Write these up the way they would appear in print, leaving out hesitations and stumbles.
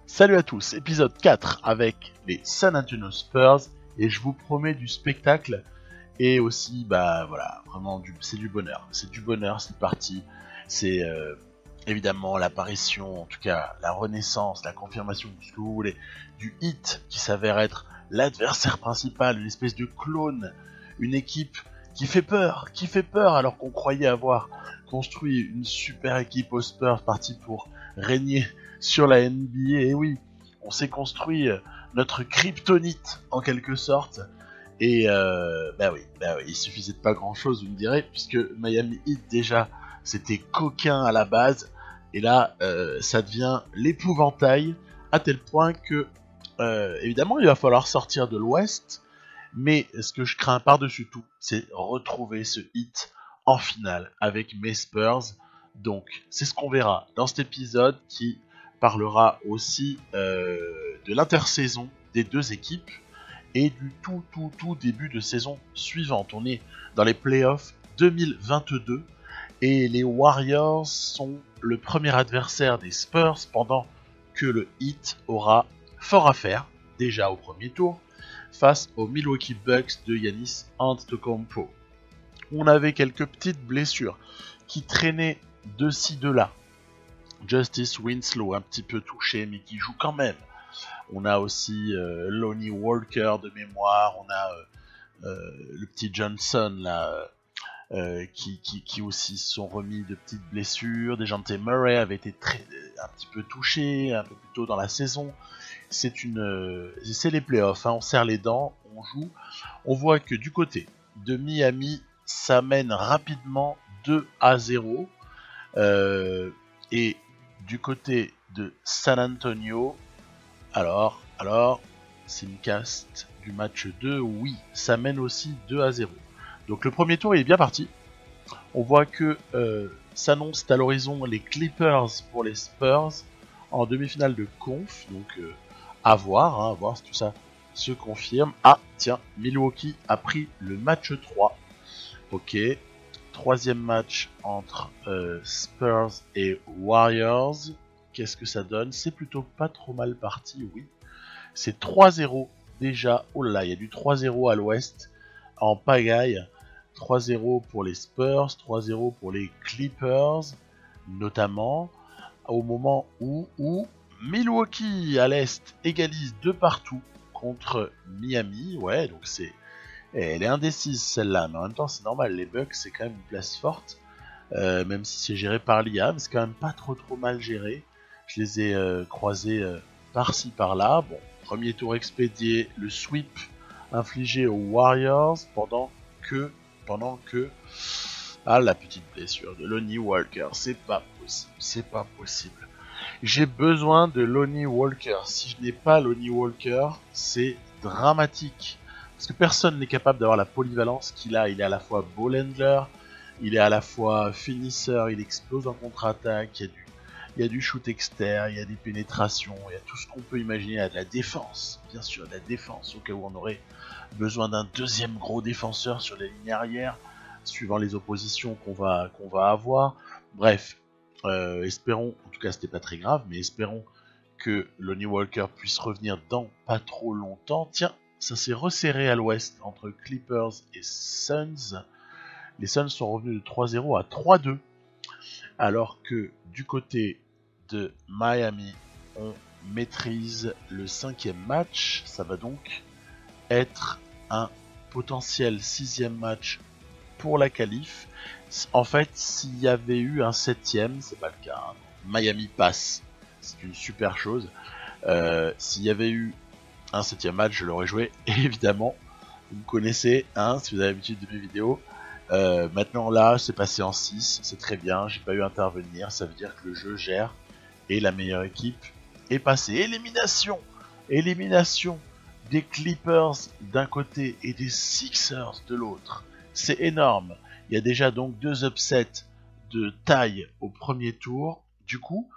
Salut à tous, épisode 4 avec les San Antonio Spurs et je vous promets du spectacle et aussi voilà, vraiment c'est du bonheur, c'est parti, c'est évidemment l'apparition, en tout cas la renaissance, la confirmation, ce que vous voulez, du Heat qui s'avère être l'adversaire principal, une espèce de clone, une équipe qui fait peur alors qu'on croyait avoir construit une super équipe aux Spurs partie pour régner sur la NBA. Et oui, on s'est construit notre kryptonite en quelque sorte. Et oui, il suffisait de pas grand chose, vous me direz, puisque Miami Heat déjà c'était coquin à la base, et là ça devient l'épouvantail, à tel point que évidemment il va falloir sortir de l'Ouest, mais ce que je crains par-dessus tout, c'est retrouver ce Heat en finale avec mes Spurs. Donc c'est ce qu'on verra dans cet épisode qui parlera aussi de l'intersaison des deux équipes et du tout début de saison suivante. On est dans les playoffs 2022 et les Warriors sont le premier adversaire des Spurs pendant que le Heat aura fort à faire, déjà au premier tour, face aux Milwaukee Bucks de Giannis Antetokounmpo. On avait quelques petites blessures qui traînaient de ci de là. Justice Winslow un petit peu touché mais qui joue quand même. On a aussi Lonnie Walker de mémoire, on a le petit Johnson là, qui aussi se sont remis de petites blessures. DeJounte Murray avait été un petit peu touché un peu plus tôt dans la saison. C'est les playoffs, hein, on serre les dents, on joue. On voit que du côté de Miami, ça mène rapidement 2-0. Et du côté de San Antonio, alors, Simcast du match 2, oui, ça mène aussi 2-0. Donc le premier tour il est bien parti. On voit que s'annoncent à l'horizon les Clippers pour les Spurs en demi-finale de conf. Donc à voir si tout ça se confirme. Ah tiens, Milwaukee a pris le match 3. Ok, troisième match entre Spurs et Warriors. Qu'est-ce que ça donne? C'est plutôt pas trop mal parti, oui. C'est 3-0 déjà. Oh là là, il y a du 3-0 à l'ouest en pagaille. 3-0 pour les Spurs, 3-0 pour les Clippers, notamment au moment où Milwaukee à l'est égalise de partout contre Miami. Ouais, donc elle est indécise celle-là, mais en même temps c'est normal, les Bucks c'est quand même une place forte, même si c'est géré par l'IA, mais c'est quand même pas trop mal géré. Je les ai croisés par-ci par-là. Bon, premier tour expédié, le sweep infligé aux Warriors pendant que la petite blessure de Lonnie Walker, c'est pas possible. J'ai besoin de Lonnie Walker. Si je n'ai pas Lonnie Walker, c'est dramatique. Parce que personne n'est capable d'avoir la polyvalence qu'il a. Il est à la fois ball handler, il est à la fois finisseur, il explose en contre-attaque, il y a du shoot externe, il y a des pénétrations, il y a tout ce qu'on peut imaginer, il y a de la défense, bien sûr, de la défense, au cas où on aurait besoin d'un deuxième gros défenseur sur les lignes arrière, suivant les oppositions qu'on va avoir. Bref, espérons, en tout cas c'était pas très grave, mais espérons que Lonnie Walker puisse revenir dans pas trop longtemps. Tiens, ça s'est resserré à l'ouest entre Clippers et Suns. Les Suns sont revenus de 3-0 à 3-2, alors que du côté de Miami, on maîtrise le 5e match. Ça va donc être un potentiel 6e match pour la qualif. En fait, s'il y avait eu un 7e, c'est pas le cas, hein. Miami passe, c'est une super chose. S'il y avait eu un 7e match, je l'aurais joué, évidemment. Vous me connaissez, hein, si vous avez l'habitude de mes vidéos. Maintenant là, c'est passé en 6, c'est très bien, j'ai pas eu à intervenir, ça veut dire que le jeu gère et la meilleure équipe est passée. Élimination des Clippers d'un côté et des Sixers de l'autre. C'est énorme. Il y a déjà donc 2 upsets de taille au premier tour. Du coup,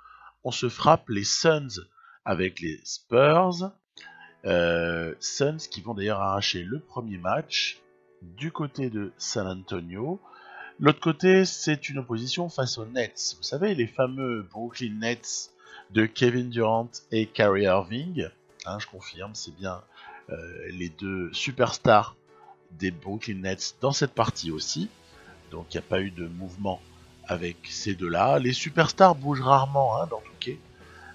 on se frappe les Suns avec les Spurs. Suns qui vont d'ailleurs arracher le premier match du côté de San Antonio. L'autre côté, c'est une opposition face aux Nets. Vous savez, les fameux Brooklyn Nets de Kevin Durant et Kyrie Irving. Hein, je confirme, c'est bien les deux superstars des Brooklyn Nets dans cette partie aussi. Donc il n'y a pas eu de mouvement avec ces deux-là. Les superstars bougent rarement dans Touquet.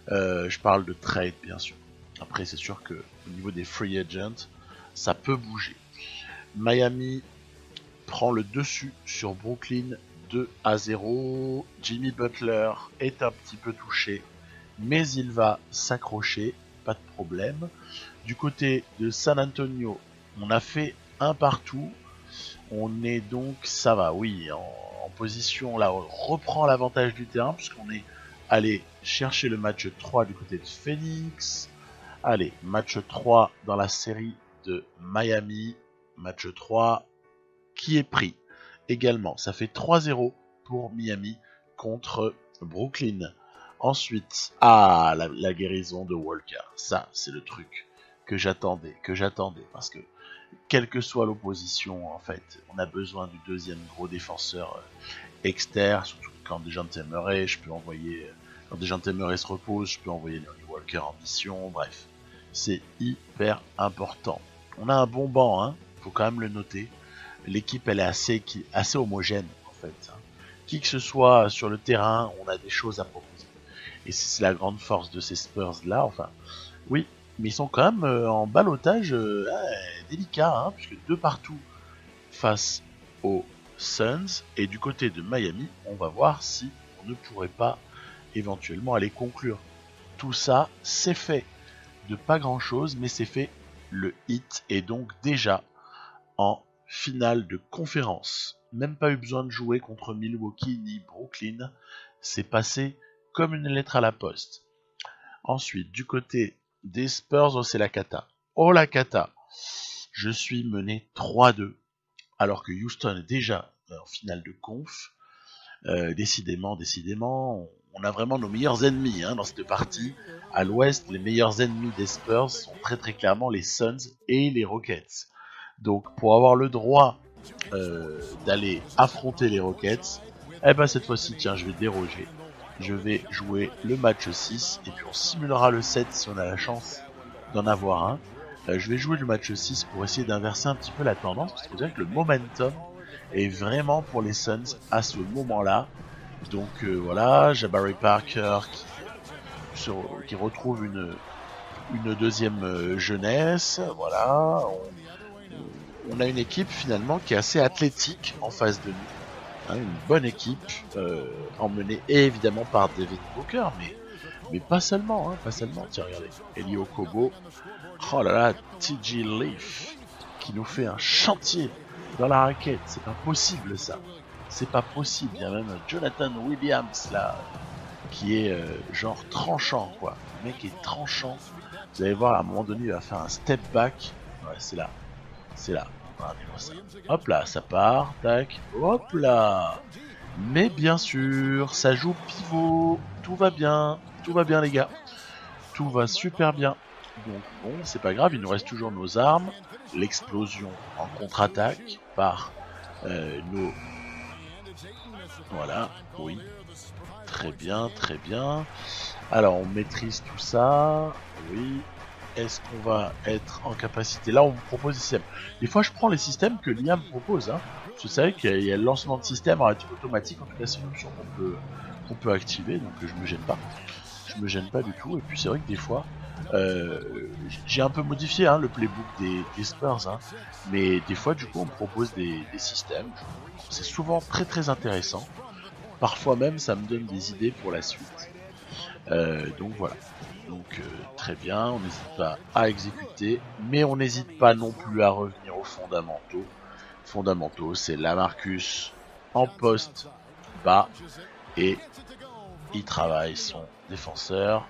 Je parle de trade bien sûr. Après c'est sûr que au niveau des free agents, ça peut bouger. Miami prend le dessus sur Brooklyn 2-0. Jimmy Butler est un petit peu touché, mais il va s'accrocher, pas de problème. Du côté de San Antonio, on a fait un partout. On est donc, ça va, oui, en position, là, on reprend l'avantage du terrain, puisqu'on est allé chercher le match 3 du côté de Phoenix. Allez, match 3 dans la série de Miami. Match 3 qui est pris également. Ça fait 3-0 pour Miami contre Brooklyn. Ensuite, la guérison de Walker. Ça, c'est le truc que j'attendais, parce que quelle que soit l'opposition, en fait, on a besoin du deuxième gros défenseur externe, surtout quand DeJounte Murray, quand DeJounte Murray se repose, je peux envoyer Lonnie Walker en mission, bref, c'est hyper important. On a un bon banc, faut quand même le noter. L'équipe, elle est assez homogène, en fait. Qui que ce soit sur le terrain, on a des choses à proposer. Et c'est la grande force de ces Spurs-là, enfin, oui, mais ils sont quand même en ballottage délicat, puisque 2 partout face aux Suns. Et du côté de Miami, on va voir si on ne pourrait pas éventuellement aller conclure. Tout ça, c'est fait de pas grand-chose, mais c'est fait. Le Heat est donc déjà en finale de conférence. Même pas eu besoin de jouer contre Milwaukee ni Brooklyn. C'est passé comme une lettre à la poste. Ensuite, du côté des Spurs, c'est la cata. Oh la cata! Je suis mené 3-2, alors que Houston est déjà en finale de conf. Décidément, on a vraiment nos meilleurs ennemis dans cette partie. À l'ouest, les meilleurs ennemis des Spurs sont très très clairement les Suns et les Rockets. Donc pour avoir le droit d'aller affronter les Rockets, cette fois-ci, tiens, je vais déroger. Je vais jouer le match 6 et puis on simulera le 7 si on a la chance d'en avoir un. Je vais jouer le match 6 pour essayer d'inverser un petit peu la tendance, parce qu'il faut dire que le momentum est vraiment pour les Suns à ce moment-là. Donc voilà, Jabari Parker qui retrouve une deuxième jeunesse. Voilà, on a une équipe finalement qui est assez athlétique en face de nous. Une bonne équipe emmenée évidemment par David Booker, mais pas seulement, Tiens, regardez, Eli Okobo, oh là là, TJ Leaf qui nous fait un chantier dans la raquette. C'est pas possible ça, c'est pas possible. Il y a même Jonathan Williams là qui est genre tranchant quoi. Le mec est tranchant. Vous allez voir, à un moment donné il va faire un step back. Ouais, c'est là. Regardez-moi ça. Hop là, ça part, tac, hop là. Mais bien sûr, ça joue pivot, tout va bien les gars. Tout va super bien. Donc bon, c'est pas grave, il nous reste toujours nos armes. L'explosion en contre-attaque par nos... Voilà, oui. Très bien. Alors on maîtrise tout ça, oui. Est-ce qu'on va être en capacité? Là, on vous propose des systèmes. Des fois, je prends les systèmes que l'IA me propose. Je savais qu'il y a le lancement de système automatique. En tout cas, c'est une option qu'on peut activer. Donc, je me gêne pas. Je me gêne pas du tout. Et puis, c'est vrai que des fois, j'ai un peu modifié le playbook des Spurs. Mais des fois, du coup, on me propose des systèmes. C'est souvent très très intéressant. Parfois même, ça me donne des idées pour la suite. Donc, voilà. Donc très bien, on n'hésite pas à exécuter, mais on n'hésite pas non plus à revenir aux fondamentaux. Fondamentaux, c'est Lamarcus en poste bas et il travaille son défenseur.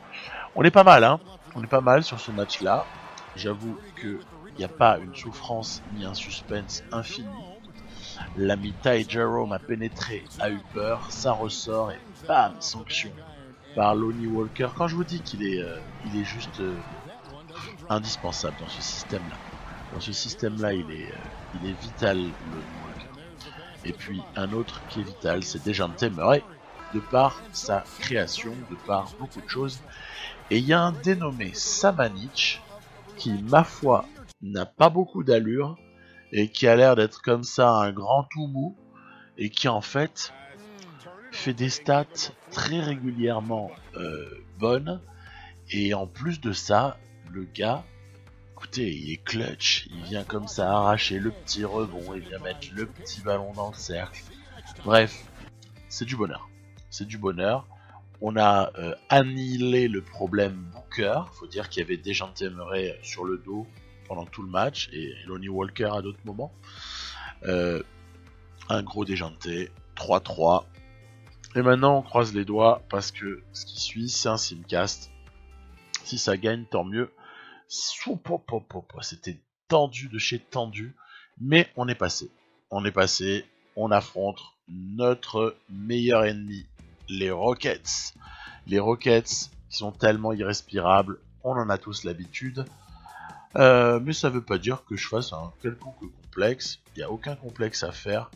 On est pas mal, on est pas mal sur ce match-là. J'avoue qu'il n'y a pas une souffrance ni un suspense infini. L'ami Ty Jerome a pénétré, a eu peur, ça ressort et bam, sanction par Lonnie Walker. Quand je vous dis qu'il est, il est juste indispensable dans ce système-là. Dans ce système-là, il est vital, Lonnie Walker. Et puis un autre qui est vital, c'est DeJounte Murray. de par sa création, de par beaucoup de choses. Et il y a un dénommé Samanic qui, ma foi, n'a pas beaucoup d'allure et qui a l'air d'être comme ça un grand tout mou et qui en fait fait des stats très régulièrement bonnes. Et en plus de ça, le gars, écoutez, il est clutch, il vient comme ça arracher le petit rebond, il vient mettre le petit ballon dans le cercle. Bref, c'est du bonheur. C'est du bonheur. On a annihilé le problème Booker. Faut dire qu'il y avait Dejounte Murray sur le dos pendant tout le match et Lonnie Walker à d'autres moments. Un gros Dejounte, 3-3. Et maintenant on croise les doigts parce que ce qui suit c'est un simcast. Si ça gagne tant mieux. C'était tendu de chez tendu. Mais on est passé. On affronte notre meilleur ennemi, les Rockets. Les Rockets qui sont tellement irrespirables, on en a tous l'habitude. Mais ça veut pas dire que je fasse un quelconque complexe. Il n'y a aucun complexe à faire.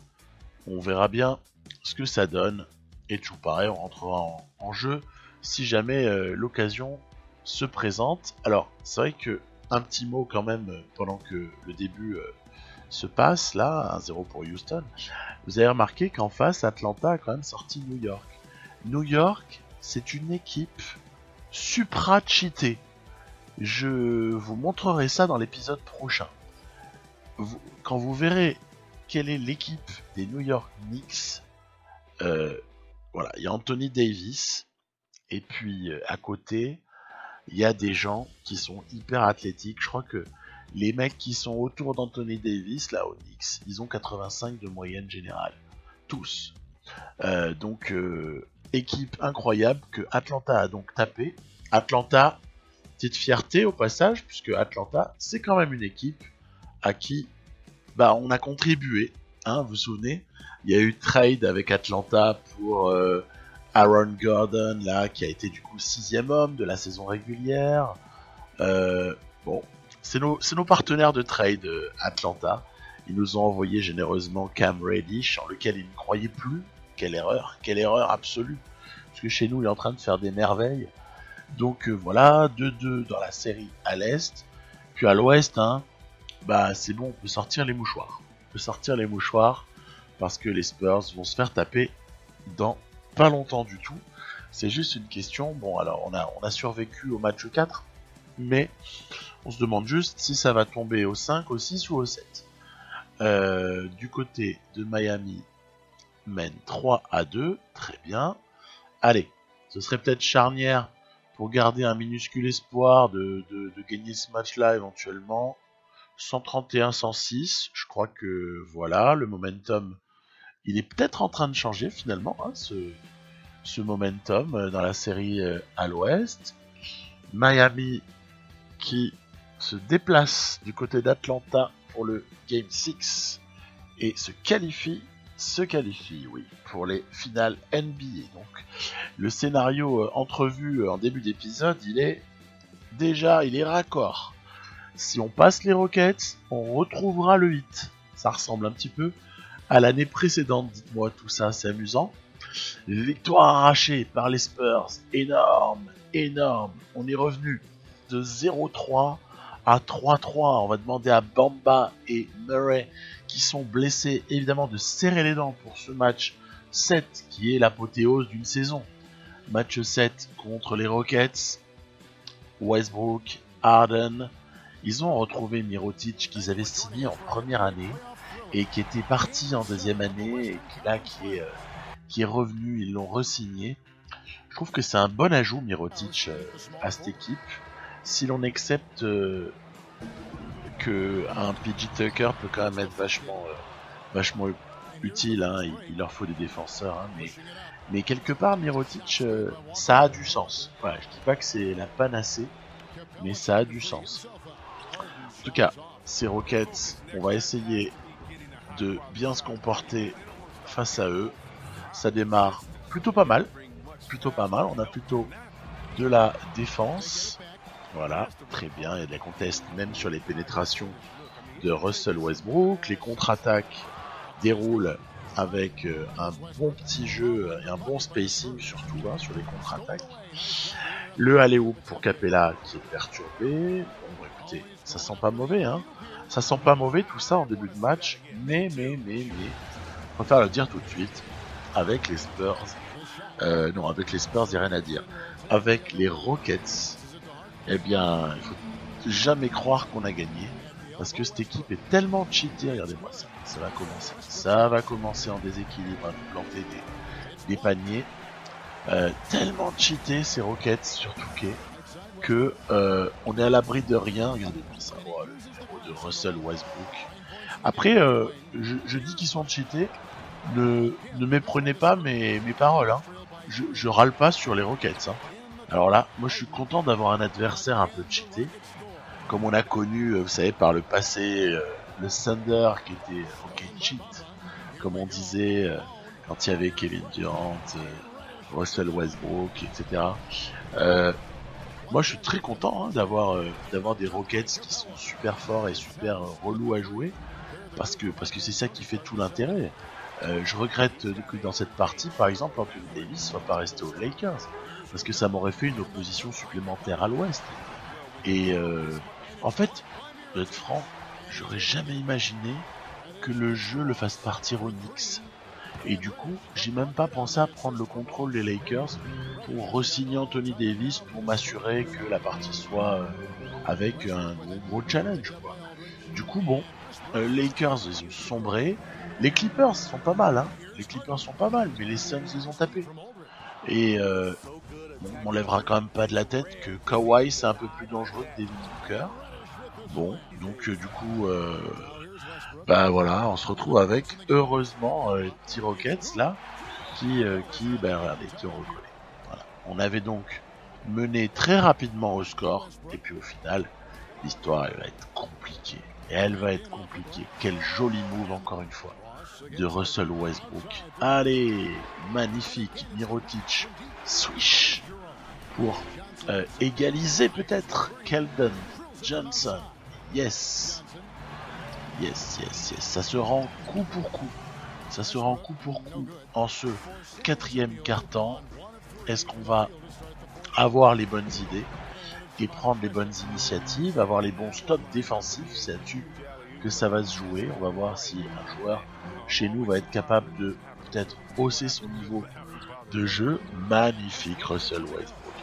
On verra bien ce que ça donne. Et toujours pareil, on rentrera en jeu si jamais l'occasion se présente. Alors, c'est vrai que un petit mot quand même pendant que le début se passe, là, 1-0 pour Houston. Vous avez remarqué qu'en face, Atlanta a quand même sorti New York. New York, c'est une équipe supra-cheatée. Je vous montrerai ça dans l'épisode prochain. Quand vous verrez quelle est l'équipe des New York Knicks, voilà, il y a Anthony Davis, et puis à côté, il y a des gens qui sont hyper athlétiques. Je crois que les mecs qui sont autour d'Anthony Davis, là, aux Knicks, ils ont 85 de moyenne générale. Tous. Donc, équipe incroyable que Atlanta a donc tapé. Atlanta, petite fierté au passage, puisque Atlanta, c'est quand même une équipe à qui on a contribué. Hein, vous vous souvenez, il y a eu trade avec Atlanta pour Aaron Gordon, là, qui a été du coup 6e homme de la saison régulière. Bon, c'est nos partenaires de trade Atlanta. Ils nous ont envoyé généreusement Cam Reddish, en lequel ils ne croyaient plus. Quelle erreur absolue. Parce que chez nous, il est en train de faire des merveilles. Donc voilà, 2-2 dans la série à l'Est. Puis à l'Ouest, hein, c'est bon, on peut sortir les mouchoirs. Parce que les Spurs vont se faire taper dans pas longtemps du tout. C'est juste une question. Bon, alors on a survécu au match 4, mais on se demande juste si ça va tomber au 5, au 6 ou au 7. Du côté de Miami, mène 3-2, très bien. Allez, ce serait peut-être charnière pour garder un minuscule espoir de gagner ce match-là éventuellement. 131-106, je crois que voilà, le momentum, il est peut-être en train de changer finalement, hein, ce momentum dans la série à l'ouest. Miami qui se déplace du côté d'Atlanta pour le Game 6 et se qualifie, oui, pour les finales NBA. Donc, le scénario entrevu en début d'épisode, il est raccord. Si on passe les Rockets, on retrouvera le 8. Ça ressemble un petit peu à l'année précédente, dites-moi, tout ça, c'est amusant. Victoire arrachée par les Spurs, énorme. On est revenu de 0-3 à 3-3. On va demander à Bamba et Murray, qui sont blessés, évidemment, de serrer les dents pour ce match 7, qui est l'apothéose d'une saison. Match 7 contre les Rockets, Westbrook, Harden. Ils ont retrouvé Mirotic qu'ils avaient signé en première année et qui était parti en deuxième année et qui est revenu, ils l'ont re-signé. Je trouve que c'est un bon ajout Mirotic à cette équipe. Si l'on accepte que un PJ Tucker peut quand même être vachement utile, hein, il leur faut des défenseurs, hein, mais quelque part Mirotic, ça a du sens. Voilà, je dis pas que c'est la panacée, mais ça a du sens. En tout cas, ces Rockets, on va essayer de bien se comporter face à eux. Ça démarre plutôt pas mal. On a plutôt de la défense. Voilà, très bien. Il y a des contests même sur les pénétrations de Russell Westbrook. Les contre-attaques déroulent avec un bon petit jeu et un bon spacing surtout hein, sur les contre-attaques. Le alley-oop pour Capella qui est perturbé. Bon, écoutez, ça sent pas mauvais, hein. Ça sent pas mauvais tout ça en début de match, mais, je préfère le dire tout de suite, avec les Spurs, non, avec les Spurs, il n'y a rien à dire. Avec les Rockets, eh bien, il faut jamais croire qu'on a gagné, parce que cette équipe est tellement cheatée, regardez-moi ça, ça va commencer en déséquilibre, à nous planter des paniers, tellement cheaté ces Rockets sur Touquet, que on est à l'abri de rien, regardez-moi ça, oh, le numéro de Russell Westbrook. Après, je dis qu'ils sont cheatés, ne méprenez pas mes paroles, hein. Je râle pas sur les Rockets, hein. Alors là, moi je suis content d'avoir un adversaire un peu cheaté, comme on a connu, vous savez, par le passé, le Thunder qui était Rocket cheat, comme on disait quand il y avait Kevin Durant, Russell Westbrook, etc. Moi je suis très content hein, d'avoir des Rockets qui sont super forts et super relous à jouer, parce que c'est ça qui fait tout l'intérêt. Je regrette que dans cette partie, par exemple, Anthony Davis soit pas resté aux Lakers, parce que ça m'aurait fait une opposition supplémentaire à l'Ouest. Et en fait, pour être franc, j'aurais jamais imaginé que le jeu le fasse partir aux Knicks. Et du coup, j'ai même pas pensé à prendre le contrôle des Lakers pour re-signer Anthony Davis pour m'assurer que la partie soit avec un gros challenge, quoi. Du coup, bon, Lakers, ils ont sombré. Les Clippers sont pas mal, hein. Les Clippers sont pas mal, mais les Suns les ont tapés. Et on m'enlèvera quand même pas de la tête que Kawhi c'est un peu plus dangereux que Devin Booker. Bon, donc du coup, bah voilà, on se retrouve avec heureusement petits Rockets là qui regardez, qui ont recollé. Voilà. On avait donc mené très rapidement au score et puis au final, l'histoire elle va être compliquée. Et elle va être compliquée. Quel joli move encore une fois de Russell Westbrook. Allez, magnifique, Mirotic, swish pour égaliser peut-être Keldon Johnson. Yes. Ça se rend coup pour coup. Ça se rend coup pour coup en ce quatrième quart-temps. Est-ce qu'on va avoir les bonnes idées et prendre les bonnes initiatives, avoir les bons stops défensifs? C'est là-dessus que ça va se jouer. On va voir si un joueur chez nous va être capable de peut-être hausser son niveau de jeu. Magnifique Russell Westbrook.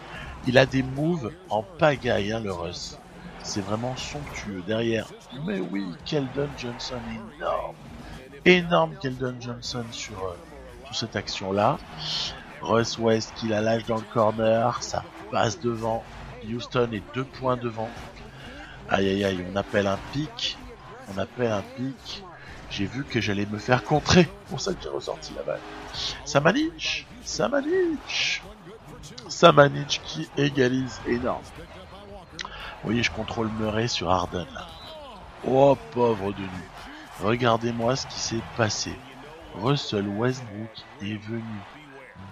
Il a des moves en pagaille, hein, le Russ. C'est vraiment somptueux. Derrière, mais oui, Keldon Johnson, énorme Keldon Johnson sur cette action-là. Russ West qui la lâche dans le corner, ça passe devant. Houston est 2 points devant. Aïe, on appelle un pic. J'ai vu que j'allais me faire contrer. C'est pour ça que j'ai ressorti la balle. Samanic qui égalise, énorme. Vous voyez, je contrôle Murray sur Harden là. Oh pauvre Denis. Regardez-moi ce qui s'est passé. Russell Westbrook est venu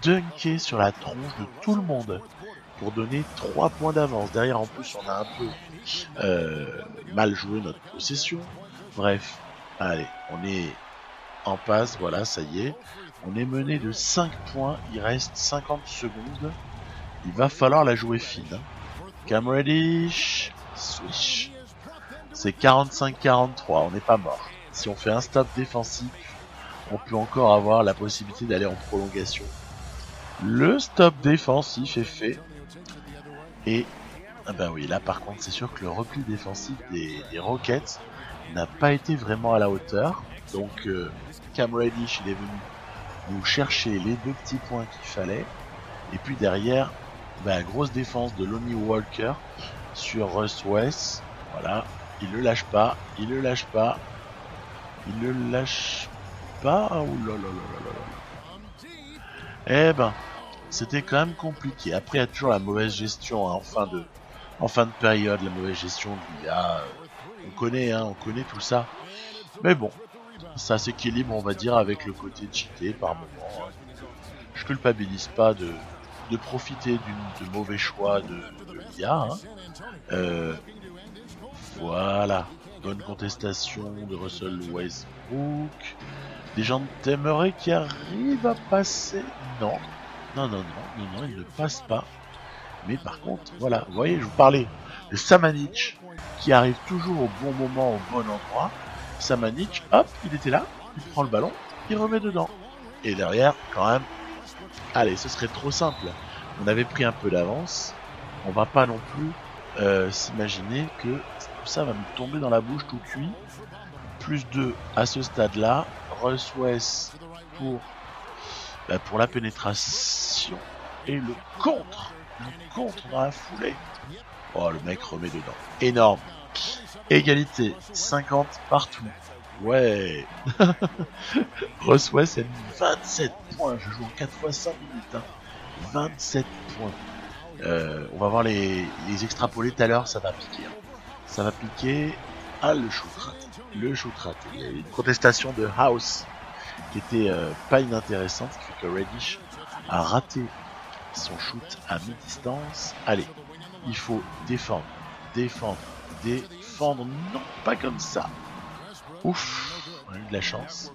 dunker sur la tronche de tout le monde pour donner 3 points d'avance. Derrière, en plus, on a un peu mal joué notre possession. Bref, allez, on est en passe, voilà, ça y est. On est mené de 5 points, il reste 50 secondes. Il va falloir la jouer fine. Hein. Cam Reddish, swish. C'est 45-43, on n'est pas mort. Si on fait un stop défensif, on peut encore avoir la possibilité d'aller en prolongation. Le stop défensif est fait. Et ah ben oui, là par contre c'est sûr que le repli défensif des Rockets n'a pas été vraiment à la hauteur. Donc Cam Reddish il est venu nous chercher les 2 petits points qu'il fallait. Et puis derrière, grosse défense de Lonnie Walker sur Russ West. Voilà, il le lâche pas. Oh là là. Eh ben, c'était quand même compliqué. Après, il y a toujours la mauvaise gestion hein, en fin de période, la mauvaise gestion de l'IA. On connaît tout ça. Mais bon, ça s'équilibre, on va dire, avec le côté cheaté par moment. Je culpabilise pas de profiter de mauvais choix de l'IA. Hein. Voilà, bonne contestation de Russell Westbrook. Des gens t'aimeraient qui arrivent à passer. Non. Non, ils ne passent pas. Mais par contre, voilà, vous voyez, je vous parlais de Samanic qui arrive toujours au bon moment, au bon endroit. Samanic, hop, il était là, il prend le ballon, il remet dedans. Et derrière, quand même, allez, ce serait trop simple. On avait pris un peu d'avance. On va pas non plus s'imaginer que tout ça va nous tomber dans la bouche tout cuit. Plus 2 à ce stade-là. Russ West pour la pénétration et le contre. Le contre dans la foulée. Oh, le mec remet dedans. Énorme. Égalité. 50 partout. Ouais. Russ West a mis 27 points. Je joue en 4 fois 5 minutes. Hein. 27 points. On va voir les extrapolés tout à l'heure. Ça va piquer. Hein. Ça va piquer. Ah, le shoot raté. Le shoot raté. Il y a eu une contestation de House qui était pas inintéressante. Qui fait que Reddish a raté son shoot à mi-distance. Allez, il faut défendre, défendre, défendre. Non, pas comme ça. Ouf, on a eu de la chance.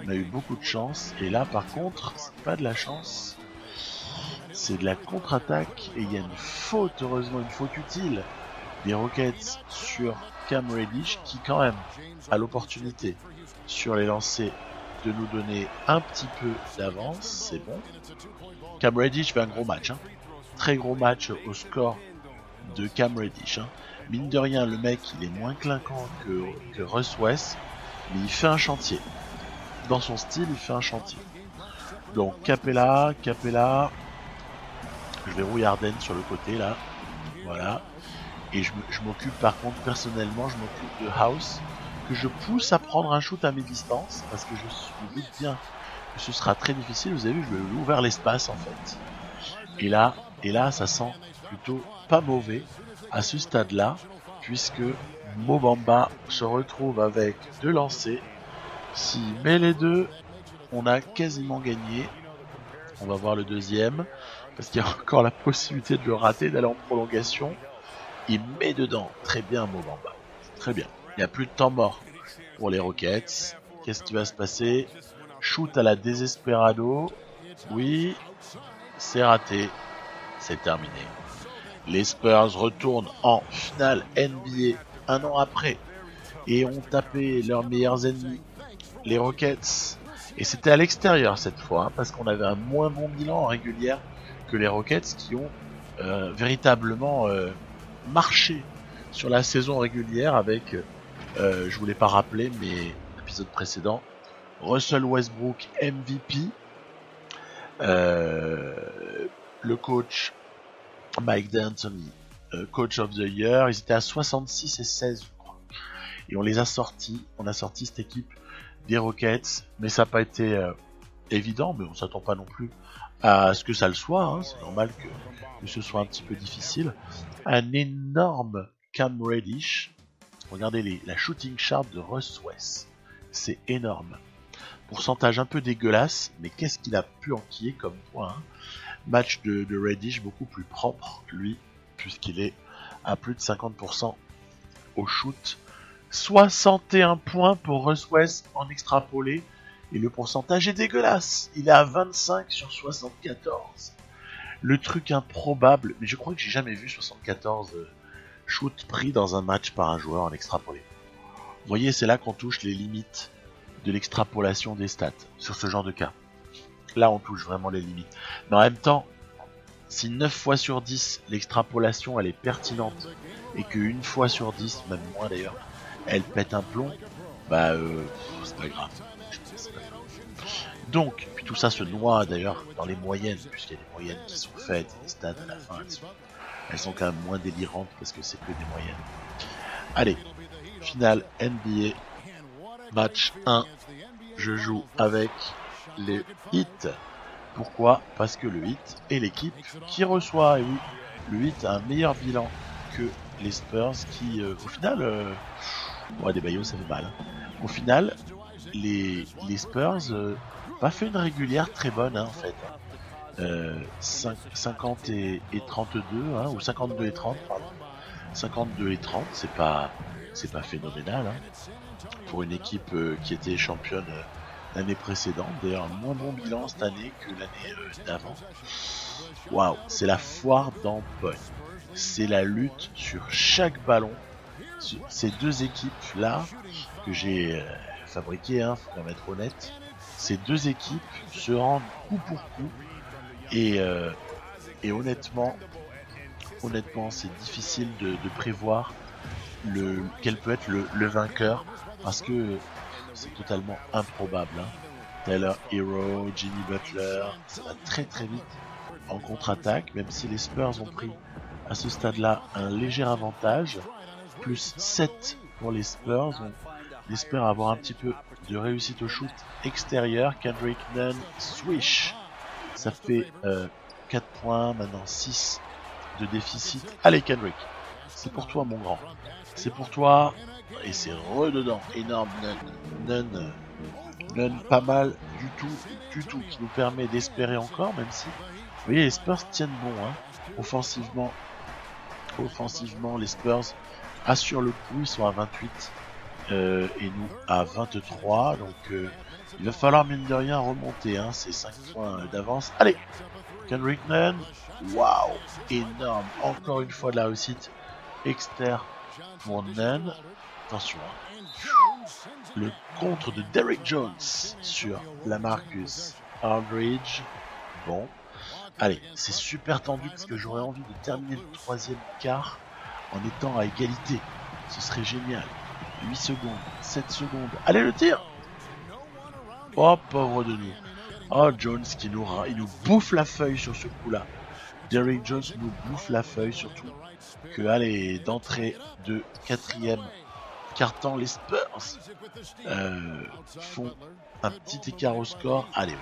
On a eu beaucoup de chance. Et là, par contre, c'est pas de la chance. C'est de la contre-attaque. Et il y a une faute, heureusement, une faute utile des Rockets sur Cam Reddish qui, quand même, a l'opportunité sur les lancers de nous donner un petit peu d'avance. C'est bon. Cam Reddish fait un gros match. Hein. Très gros match au score de Cam Reddish. Hein. Mine de rien, le mec, il est moins clinquant que Russ West, mais il fait un chantier. Dans son style, il fait un chantier. Donc, Capella. Je vais rouiller Harden sur le côté, là. Voilà. Et je m'occupe, par contre, personnellement, je m'occupe de House, que je pousse à prendre un shoot à mi-distance, parce que je me doute bien que ce sera très difficile. Vous avez vu, je lui ai ouvert l'espace, en fait. Et là, ça sent plutôt pas mauvais à ce stade-là, puisque Mo Bamba se retrouve avec 2 lancers. S'il met les 2, on a quasiment gagné. On va voir le deuxième, parce qu'il y a encore la possibilité de le rater, d'aller en prolongation. Il met dedans. Très bien, Mo Bamba. Très bien. Il n'y a plus de temps mort pour les Rockets. Qu'est-ce qui va se passer? Shoot à la Desesperado. Oui, c'est raté. C'est terminé. Les Spurs retournent en finale NBA un an après et ont tapé leurs meilleurs ennemis, les Rockets. Et c'était à l'extérieur cette fois, hein, parce qu'on avait un moins bon bilan en régulière que les Rockets qui ont véritablement marché sur la saison régulière avec, je voulais pas rappeler, mais l'épisode précédent, Russell Westbrook MVP, le coach Mike D'Antoni, coach of the year. Ils étaient à 66 et 16, je crois. Et on les a sortis. On a sorti cette équipe des Rockets, mais ça n'a pas été évident, mais on s'attend pas non plus à ce que ça le soit. Hein. C'est normal que ce soit un petit peu difficile. Un énorme Cam Reddish. Regardez la shooting chart de Russ West. C'est énorme. Pourcentage un peu dégueulasse, mais qu'est-ce qu'il a pu enquiller comme point, hein. Match de Reddish beaucoup plus propre, lui, puisqu'il est à plus de 50% au shoot. 61 points pour Russ West en extrapolé, et le pourcentage est dégueulasse. Il est à 25 sur 74. Le truc improbable, mais je crois que j'ai jamais vu 74 shoots pris dans un match par un joueur en extrapolé. Vous voyez, c'est là qu'on touche les limites de l'extrapolation des stats, sur ce genre de cas. Là, on touche vraiment les limites. Mais en même temps, si 9 fois sur 10, l'extrapolation, elle est pertinente, et qu'une fois sur 10, même moins d'ailleurs, elle pète un plomb, bah, c'est pas grave. Donc, puis tout ça se noie d'ailleurs dans les moyennes, puisqu'il y a des moyennes qui sont faites, et les stats à la fin, elles sont quand même moins délirantes, parce que c'est que des moyennes. Allez, finale NBA, match 1, je joue avec les Heat. Pourquoi? Parce que le Heat est l'équipe qui reçoit, et oui, le Heat a un meilleur bilan que les Spurs qui, au final, des baillots ça fait mal. Hein. Au final, les Spurs pas fait une régulière très bonne, hein, en fait. 50 et 32, hein, ou 52 et 30, pardon. 52 et 30, c'est pas phénoménal, hein, pour une équipe qui était championne l'année précédente. D'ailleurs, un moins bon bilan cette année que l'année d'avant. Waouh, c'est la foire d'empoigne. C'est la lutte sur chaque ballon. Ces deux équipes-là, que j'ai fabriquées, hein, faut quand même être honnête, ces deux équipes se rendent coup pour coup. Et honnêtement, c'est difficile de prévoir quel peut être le vainqueur, parce que c'est totalement improbable. Hein. Tyler Hero, Jimmy Butler, ça va très très vite en contre-attaque, même si les Spurs ont pris à ce stade-là un léger avantage, plus 7 pour les Spurs. On espère avoir un petit peu de réussite au shoot extérieur. Kendrick Nunn, swish, ça fait 4 points, maintenant 6 de déficit. Allez Kendrick, c'est pour toi mon grand, c'est pour toi, et c'est rededans, énorme Nunn, pas mal du tout, qui nous permet d'espérer encore, même si, vous voyez, les Spurs tiennent bon, hein. Offensivement, les Spurs assurent le coup, ils sont à 28 et nous à 23, donc il va falloir mine de rien remonter, hein, c'est 5 points d'avance. Allez, Kendrick Nunn, waouh, énorme, encore une fois de la réussite externe pour Nunn. Attention, hein. Le contre de Derrick Jones sur LaMarcus Aldridge. Bon, allez, c'est super tendu parce que j'aurais envie de terminer le troisième quart en étant à égalité. Ce serait génial. 8 secondes, 7 secondes. Allez, le tir! Oh, pauvre de nous. Oh, Jones qui il nous bouffe la feuille sur ce coup-là. Derrick Jones nous bouffe la feuille, surtout que, allez, d'entrée de quatrième quart-temps, les Spurs font un petit écart au score. Allez,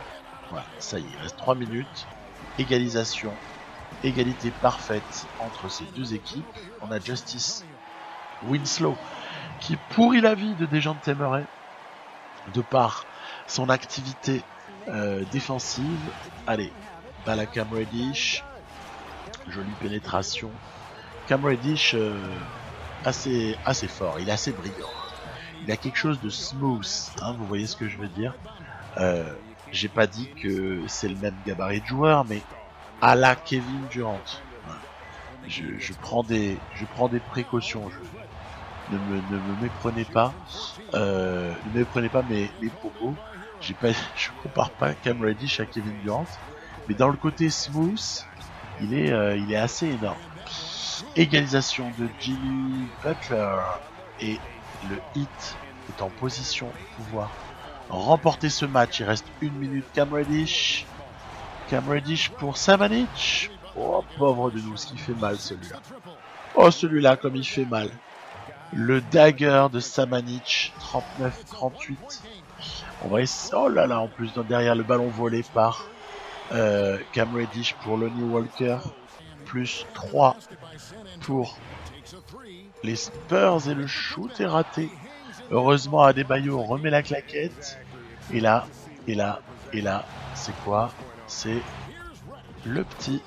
voilà, ça y est, il reste 3 minutes. Égalisation, égalité parfaite entre ces deux équipes. On a Justice Winslow qui pourrit la vie de Dejounte Murray de par son activité défensive. Allez, balle à Cam Reddish, jolie pénétration. Cam Reddish assez fort, il est assez brillant. Il a quelque chose de smooth, hein, vous voyez ce que je veux dire. J'ai pas dit que c'est le même gabarit de joueur, mais à la Kevin Durant. Je prends des précautions. Ne me méprenez pas. Ne méprenez pas mes propos. Je compare pas Cam Reddish à Kevin Durant, mais dans le côté smooth, il est assez énorme. Égalisation de Jimmy Butler et le Heat est en position de pouvoir remporter ce match. Il reste 1 minute. Cam Reddish pour Samanic. Oh, pauvre de nous, ce qui fait mal celui-là. Oh, celui-là, comme il fait mal. Le dagger de Samanic, 39-38. On va essayer. Oh là là, en plus, derrière le ballon volé par Cam Reddish pour Lonnie Walker. Plus 3 pour les Spurs et le shoot est raté. Heureusement, Adebayo remet la claquette. Et là, c'est quoi? C'est le petit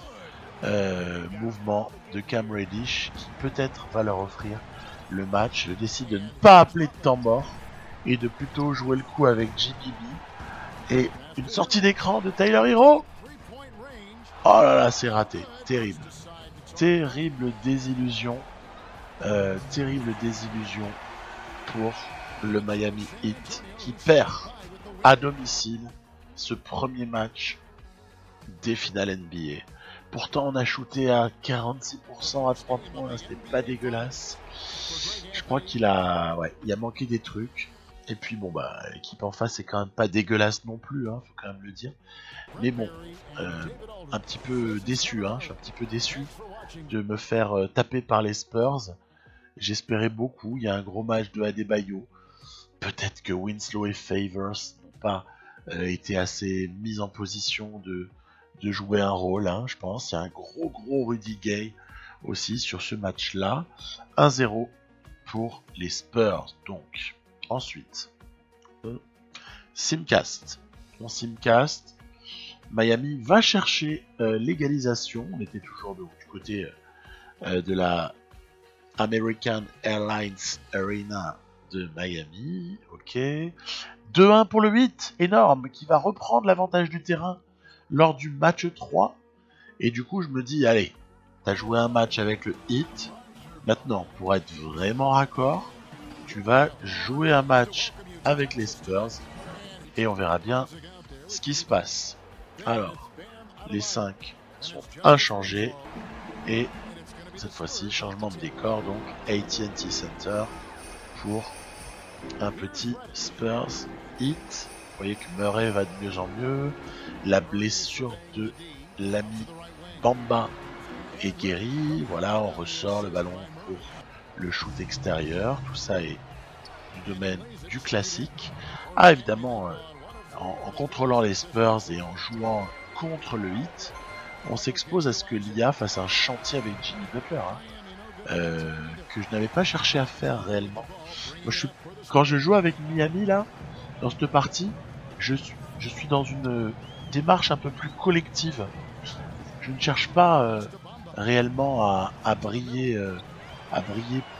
mouvement de Cam Reddish qui peut-être va leur offrir le match. Je décide de ne pas appeler de temps mort et de plutôt jouer le coup avec JBB. Et une sortie d'écran de Tyler Hero. Oh là là, c'est raté. Terrible. Terrible désillusion. Terrible désillusion pour le Miami Heat qui perd à domicile ce premier match des finales NBA. Pourtant, on a shooté à 46% à 3 points, c'était pas dégueulasse. Je crois il a manqué des trucs. Et puis bon bah, l'équipe en face est quand même pas dégueulasse non plus, hein, faut quand même le dire. Mais bon, un petit peu déçu, hein, je suis un petit peu déçu de me faire taper par les Spurs. J'espérais beaucoup, il y a un gros match de Adebayo. Peut-être que Winslow et Favors n'ont pas été assez mis en position de jouer un rôle, hein, je pense. Il y a un gros Rudy Gay aussi sur ce match-là. 1-0 pour les Spurs, donc. Ensuite, Simcast. On Simcast. Miami va chercher l'égalisation. On était toujours du côté de la American Airlines Arena de Miami. Ok. 2-1 pour le 8, énorme, qui va reprendre l'avantage du terrain lors du match 3. Et du coup, je me dis, allez, t'as joué un match avec le Heat. Maintenant, pour être vraiment raccord, tu vas jouer un match avec les Spurs. Et on verra bien ce qui se passe. Alors, les 5 sont inchangés. Et cette fois-ci, changement de décor, donc AT&T Center pour un petit Spurs Heat. Vous voyez que Murray va de mieux en mieux. La blessure de l'ami Bamba est guérie. Voilà, on ressort le ballon pour le shoot extérieur. Tout ça est du domaine du classique. Ah, évidemment, en contrôlant les Spurs et en jouant contre le Heat, on s'expose à ce que l'IA fasse un chantier avec Jimmy Butler. Que je n'avais pas cherché à faire réellement. Moi, quand je joue avec Miami là, dans cette partie, je suis dans une démarche un peu plus collective. Je ne cherche pas réellement à briller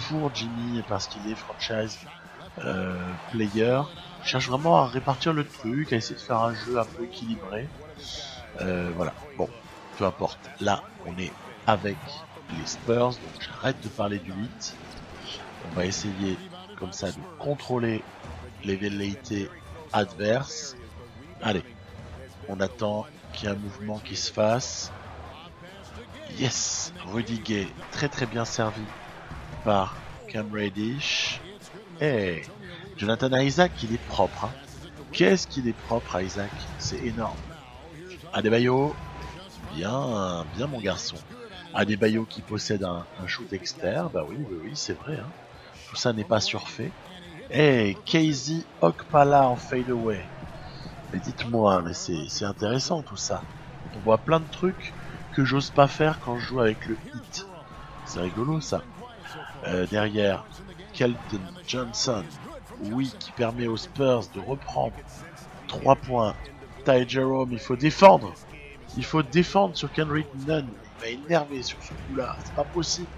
pour Jimmy parce qu'il est franchise player. Je cherche vraiment à répartir le truc, à essayer de faire un jeu un peu équilibré. Voilà. Bon, peu importe. Là, on est avec les Spurs, donc j'arrête de parler du 8. On va essayer comme ça de contrôler les velléités adverses. Allez, on attend qu'il y ait un mouvement qui se fasse. Yes, Rudy Gay, très très bien servi par Cam Reddish. Et Jonathan Isaac, il est propre. Hein. Qu'est-ce qu'il est propre, Isaac? C'est énorme. Adebayo, bien mon garçon. Adebayo qui possède un shoot externe, bah oui, c'est vrai. Hein. Tout ça n'est pas surfait. Et Casey Okpala en fadeaway. Mais dites-moi, mais c'est intéressant tout ça. On voit plein de trucs que j'ose pas faire quand je joue avec le Heat. C'est rigolo ça. Derrière, Keldon Johnson, oui, qui permet aux Spurs de reprendre 3 points. Ty Jerome, il faut défendre. Il faut défendre sur Kendrick Nunn. Il m'a énervé sur ce coup-là. C'est pas possible.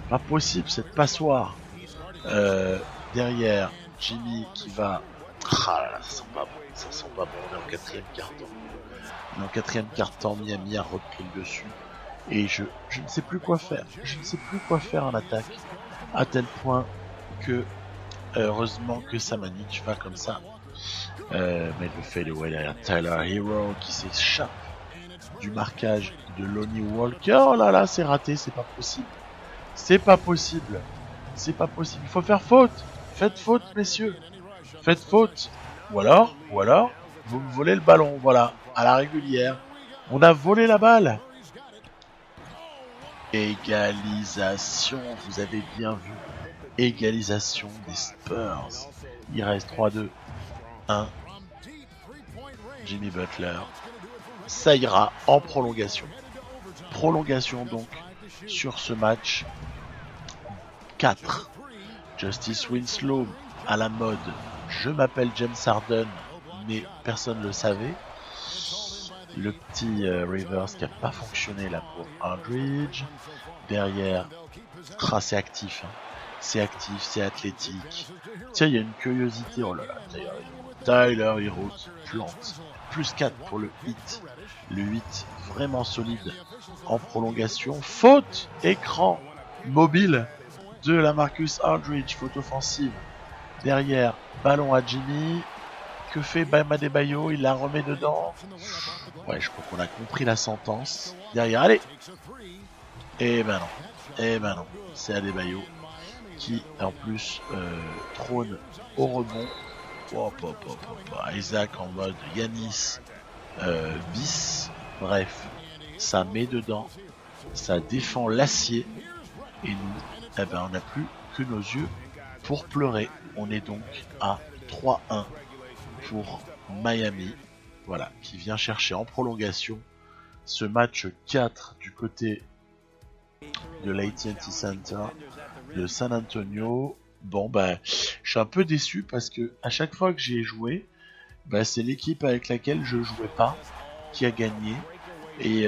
Pas possible cette passoire. Derrière, Jimmy qui va... Ah là là, ça sent pas bon. Ça sent pas bon. On est en 4ème quart-temps. On est en 4ème quart-temps. Miami a repris le dessus. Et je ne sais plus quoi faire. Je ne sais plus quoi faire en attaque. À tel point que... heureusement que Samanic va comme ça. Mais le fadeaway derrière Tyler Hero qui s'échappe du marquage de Lonnie Walker. Oh là là, c'est raté, c'est pas possible. C'est pas possible. C'est pas possible. Il faut faire faute. Faites faute, messieurs. Faites faute. Ou alors, vous me volez le ballon. Voilà, à la régulière. On a volé la balle. Égalisation, vous avez bien vu. Égalisation des Spurs. Il reste 3-2. 1. Jimmy Butler. Ça ira en prolongation. Prolongation donc sur ce match. 4. Justice Winslow à la mode. Je m'appelle James Harden, mais personne ne le savait. Le petit Rivers qui n'a pas fonctionné là pour Aldridge. Derrière, c'est actif. Hein. C'est actif, c'est athlétique. Tiens, il y a une curiosité. Oh là là, Tyler Hero qui plante. Plus 4 pour le 8. Le 8 vraiment solide en prolongation. Faute, écran mobile de la Marcus Aldridge, faute offensive. Derrière, ballon à Jimmy. Que fait Bam Adebayo? Il la remet dedans. Ouais, je crois qu'on a compris la sentence. Derrière, allez. Et ben non. C'est Adebayo qui en plus trône au rebond. Isaac en mode Yanis bis. Bref, ça met dedans. Ça défend l'acier. Et nous, on n'a plus que nos yeux pour pleurer. On est donc à 3-1 pour Miami. Voilà, qui vient chercher en prolongation ce match 4 du côté de l'AT&T Center de San Antonio. Bon, je suis un peu déçu parce que à chaque fois que j'ai joué, c'est l'équipe avec laquelle je jouais pas qui a gagné. Et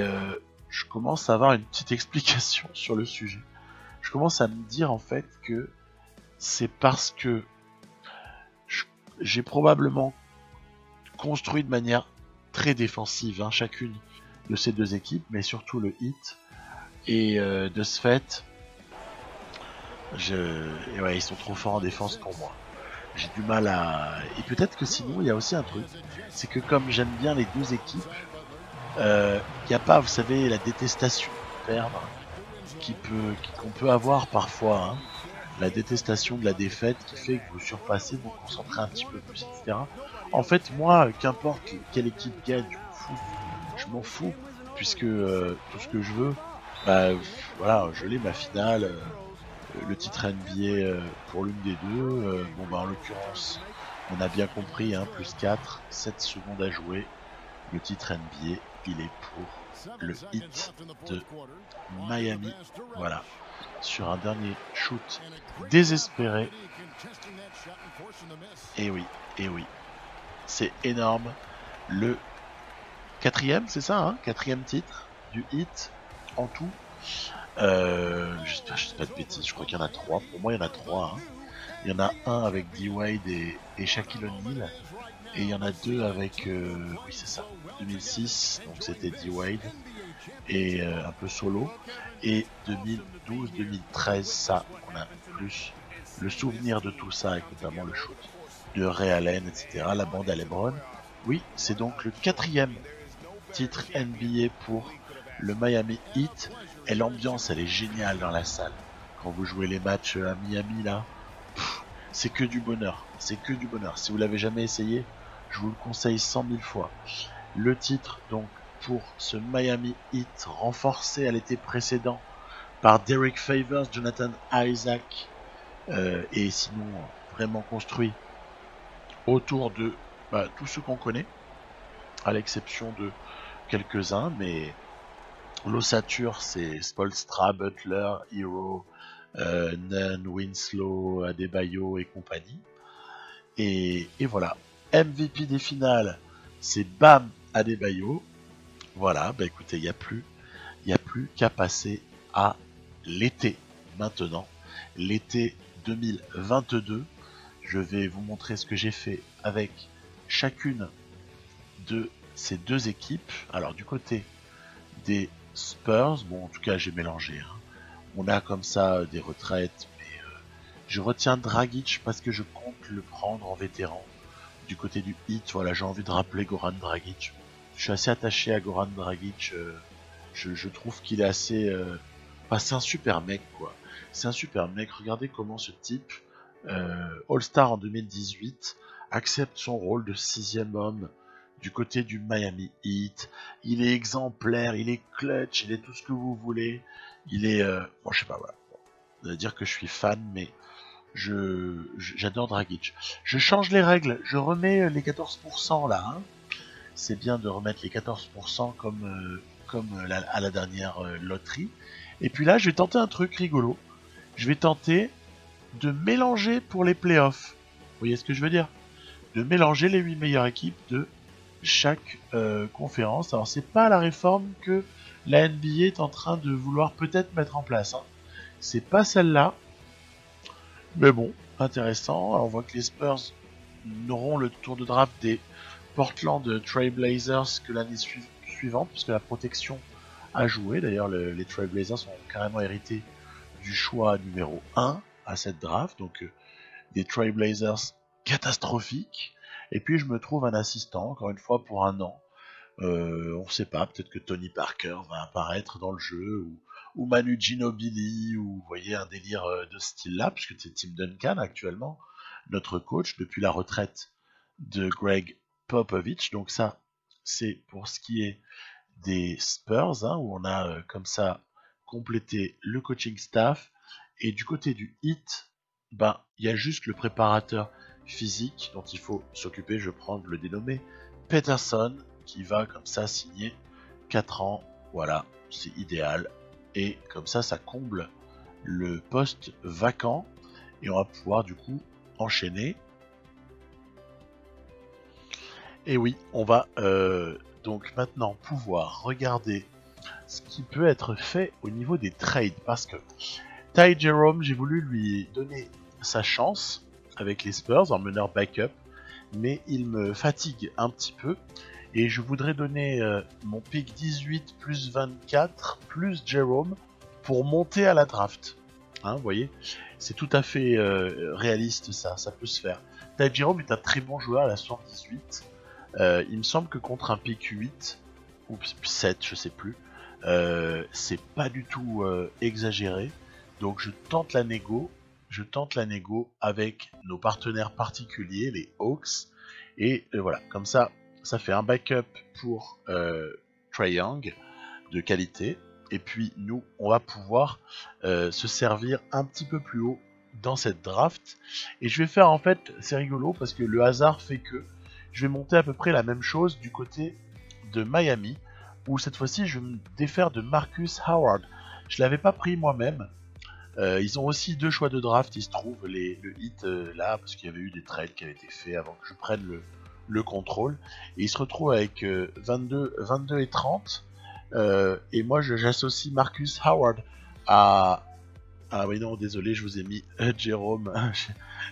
je commence à avoir une petite explication sur le sujet. Je commence à me dire en fait que c'est parce que j'ai probablement construit de manière très défensive hein, chacune de ces deux équipes, mais surtout le Heat. Et de ce fait, ouais, ils sont trop forts en défense pour moi. J'ai du mal à... Et peut-être que sinon, il y a aussi un truc, c'est que comme j'aime bien les deux équipes, il n'y a pas, vous savez, la détestation de perdre qu'on peut avoir parfois, hein. La détestation de la défaite qui fait que vous surpassez, vous concentrez un petit peu plus, etc. En fait, moi, qu'importe quelle équipe gagne, je m'en fous, puisque tout ce que je veux, bah voilà, je l'ai ma finale, le titre NBA pour l'une des deux. Bon bah en l'occurrence, on a bien compris, hein, plus 4, 7 secondes à jouer. Le titre NBA, il est pour le Heat de Miami. Voilà. Sur un dernier shoot désespéré. Et oui, et oui. C'est énorme. Le quatrième, c'est ça, hein, quatrième titre du Heat en tout. Je sais pas de bêtises, je crois qu'il y en a 3. Pour moi, il y en a 3. Hein. Il y en a un avec D-Wade et Shaquille O'Neal. Et il y en a 2 avec... oui, c'est ça. 2006, donc c'était D-Wade. Et un peu solo. Et 2012-2013, ça, on a plus le souvenir de tout ça, avec notamment le shoot de Ray Allen, etc. La bande à LeBron. Oui, c'est donc le 4e titre NBA pour le Miami Heat. Et l'ambiance, elle est géniale dans la salle. Quand vous jouez les matchs à Miami, là, c'est que du bonheur. C'est que du bonheur. Si vous l'avez jamais essayé, je vous le conseille 100 000 fois. Le titre, donc, pour ce Miami Heat, renforcé à l'été précédent par Derek Favors, Jonathan Isaac, et sinon vraiment construit autour de tous ceux qu'on connaît, à l'exception de quelques-uns, mais l'ossature, c'est Spoelstra, Butler, Hero, Nunn, Winslow, Adebayo et compagnie. Et voilà. MVP des finales, c'est Bam Adebayo. Voilà, bah écoutez, il n'y a plus qu'à passer à l'été maintenant. L'été 2022. Je vais vous montrer ce que j'ai fait avec chacune de ces deux équipes. Alors du côté des Spurs, bon en tout cas j'ai mélangé. Hein. On a comme ça des retraites, mais je retiens Dragic parce que je compte le prendre en vétéran. Du côté du Heat, voilà, j'ai envie de rappeler Goran Dragic. Je suis assez attaché à Goran Dragic. Je trouve qu'il est assez... c'est un super mec, quoi. C'est un super mec. Regardez comment ce type, All-Star en 2018, accepte son rôle de 6e homme du côté du Miami Heat. Il est exemplaire, il est clutch, il est tout ce que vous voulez. Il est... bon, je sais pas, voilà. Vous allez dire que je suis fan, mais j'adore Dragic. Je change les règles. Je remets les 14% là, hein. C'est bien de remettre les 14% comme à la dernière loterie. Et puis là, je vais tenter un truc rigolo. Je vais tenter de mélanger pour les playoffs. Vous voyez ce que je veux dire? De mélanger les 8 meilleures équipes de chaque conférence. Alors, c'est pas la réforme que la NBA est en train de vouloir peut-être mettre en place. Hein. C'est pas celle-là. Mais bon, intéressant. Alors, on voit que les Spurs n'auront le tour de draft des Portland Trail Blazers que l'année suivante, puisque la protection a joué. D'ailleurs, les Trail Blazers ont carrément hérité du choix numéro 1 à cette draft. Donc, des Trail Blazers catastrophiques. Et puis, je me trouve un assistant, encore une fois, pour un an. On ne sait pas, peut-être que Tony Parker va apparaître dans le jeu, ou Manu Ginobili, ou vous voyez, un délire de ce style-là, puisque c'est Tim Duncan actuellement, notre coach, depuis la retraite de Greg Popovich. Donc ça, c'est pour ce qui est des Spurs, hein, où on a comme ça complété le coaching staff. Et du côté du Heat, il y a juste le préparateur physique dont il faut s'occuper. Je vais prendre le dénommé Peterson, qui va comme ça signer 4 ans. Voilà, c'est idéal. Et comme ça, ça comble le poste vacant. Et on va pouvoir du coup enchaîner. Et oui, on va donc maintenant pouvoir regarder ce qui peut être fait au niveau des trades. Parce que Ty Jerome, j'ai voulu lui donner sa chance avec les Spurs en meneur backup. mais il me fatigue un petit peu. Et je voudrais donner mon pick 18 plus 24 plus Jerome pour monter à la draft. Hein, vous voyez, c'est tout à fait réaliste, ça peut se faire. Ty Jerome est un très bon joueur à la 78. Il me semble que contre un pick 8 ou 7, je sais plus, c'est pas du tout exagéré. Donc je tente la négo avec nos partenaires particuliers, les Hawks, et voilà, comme ça fait un backup pour Trae Young de qualité, et puis nous, on va pouvoir se servir un petit peu plus haut dans cette draft. Et je vais faire, en fait, c'est rigolo parce que le hasard fait que je vais monter à peu près la même chose du côté de Miami, où cette fois-ci je vais me défaire de Marcus Howard. Je l'avais pas pris moi-même. Ils ont aussi 2 choix de draft, il se trouve, le hit là, parce qu'il y avait eu des trades qui avaient été faits avant que je prenne le contrôle. Et ils se retrouvent avec 22 et 30. Et moi, j'associe Marcus Howard à... Ah oui, non, désolé, je vous ai mis Jérôme,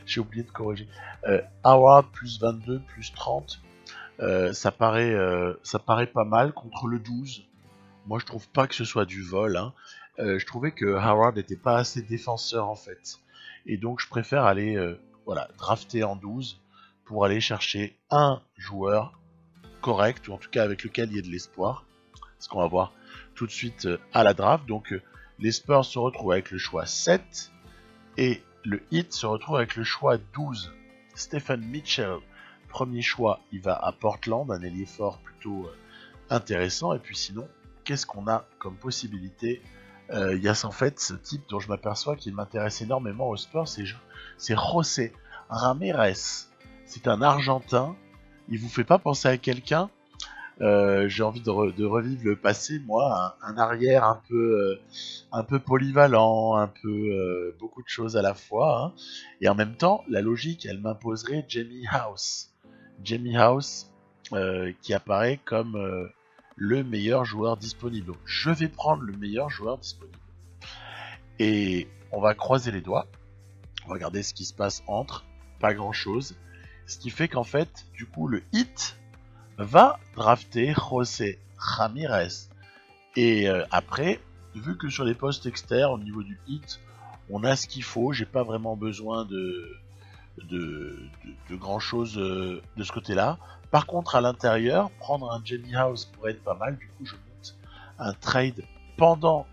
j'ai oublié de corriger. Howard plus 22 plus 30, ça paraît pas mal contre le 12. Moi, je trouve pas que ce soit du vol, hein. Je trouvais que Howard n'était pas assez défenseur en fait. Et donc je préfère aller drafter en 12 pour aller chercher un joueur correct, ou en tout cas avec lequel il y ait de l'espoir. Ce qu'on va voir tout de suite à la draft. Donc les Spurs se retrouvent avec le choix 7 et le Heat se retrouve avec le choix 12. Stephen Mitchell, premier choix, il va à Portland, un ailier fort plutôt intéressant. Et puis sinon, qu'est-ce qu'on a comme possibilité? Il y a en fait ce type dont je m'aperçois qu'il m'intéresse énormément au sport, c'est José Ramirez. C'est un Argentin. Il vous fait pas penser à quelqu'un? J'ai envie de revivre le passé, moi, un arrière un peu polyvalent, un peu beaucoup de choses à la fois, hein. Et en même temps, la logique, elle m'imposerait Jamie House. Jamie House qui apparaît comme le meilleur joueur disponible. Donc, je vais prendre le meilleur joueur disponible. Et on va croiser les doigts. On va regarder ce qui se passe entre. Pas grand chose. Ce qui fait qu'en fait, du coup, le Heat va drafter José Ramirez. Et après, vu que sur les postes externes, au niveau du Heat, on a ce qu'il faut. J'ai pas vraiment besoin de grand chose de ce côté-là. Par contre, à l'intérieur, prendre un Jamie House pourrait être pas mal. Du coup, je monte un trade pendant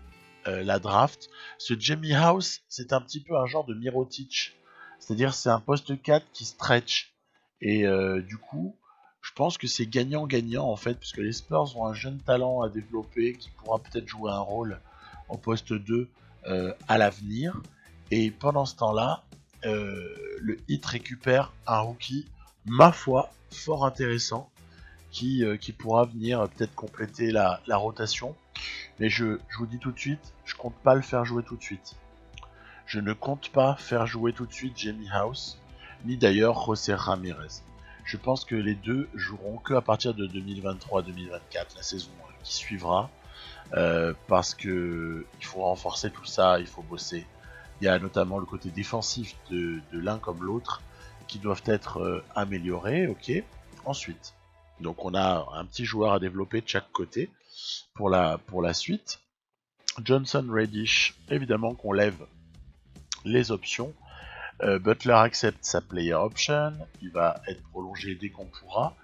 la draft. Ce Jamie House, c'est un petit peu un genre de Mirotic. C'est-à-dire, c'est un poste 4 qui stretch. Et du coup, je pense que c'est gagnant-gagnant en fait, puisque les Spurs ont un jeune talent à développer qui pourra peut-être jouer un rôle en poste 2 à l'avenir. Et pendant ce temps-là, le Heat récupère un rookie, ma foi, fort intéressant, qui pourra venir peut-être compléter la rotation. Mais je vous dis tout de suite, je compte pas le faire jouer tout de suite. Je ne compte pas faire jouer tout de suite Jamie House, ni d'ailleurs José Ramirez. Je pense que les deux joueront que à partir de 2023-2024, la saison qui suivra, parce que il faut renforcer tout ça, il faut bosser. Il y a notamment le côté défensif de l'un comme l'autre qui doivent être améliorés, ok. Ensuite, donc on a un petit joueur à développer de chaque côté pour la suite. Johnson Reddish, évidemment qu'on lève les options. Butler accepte sa player option, il va être prolongé dès qu'on pourra.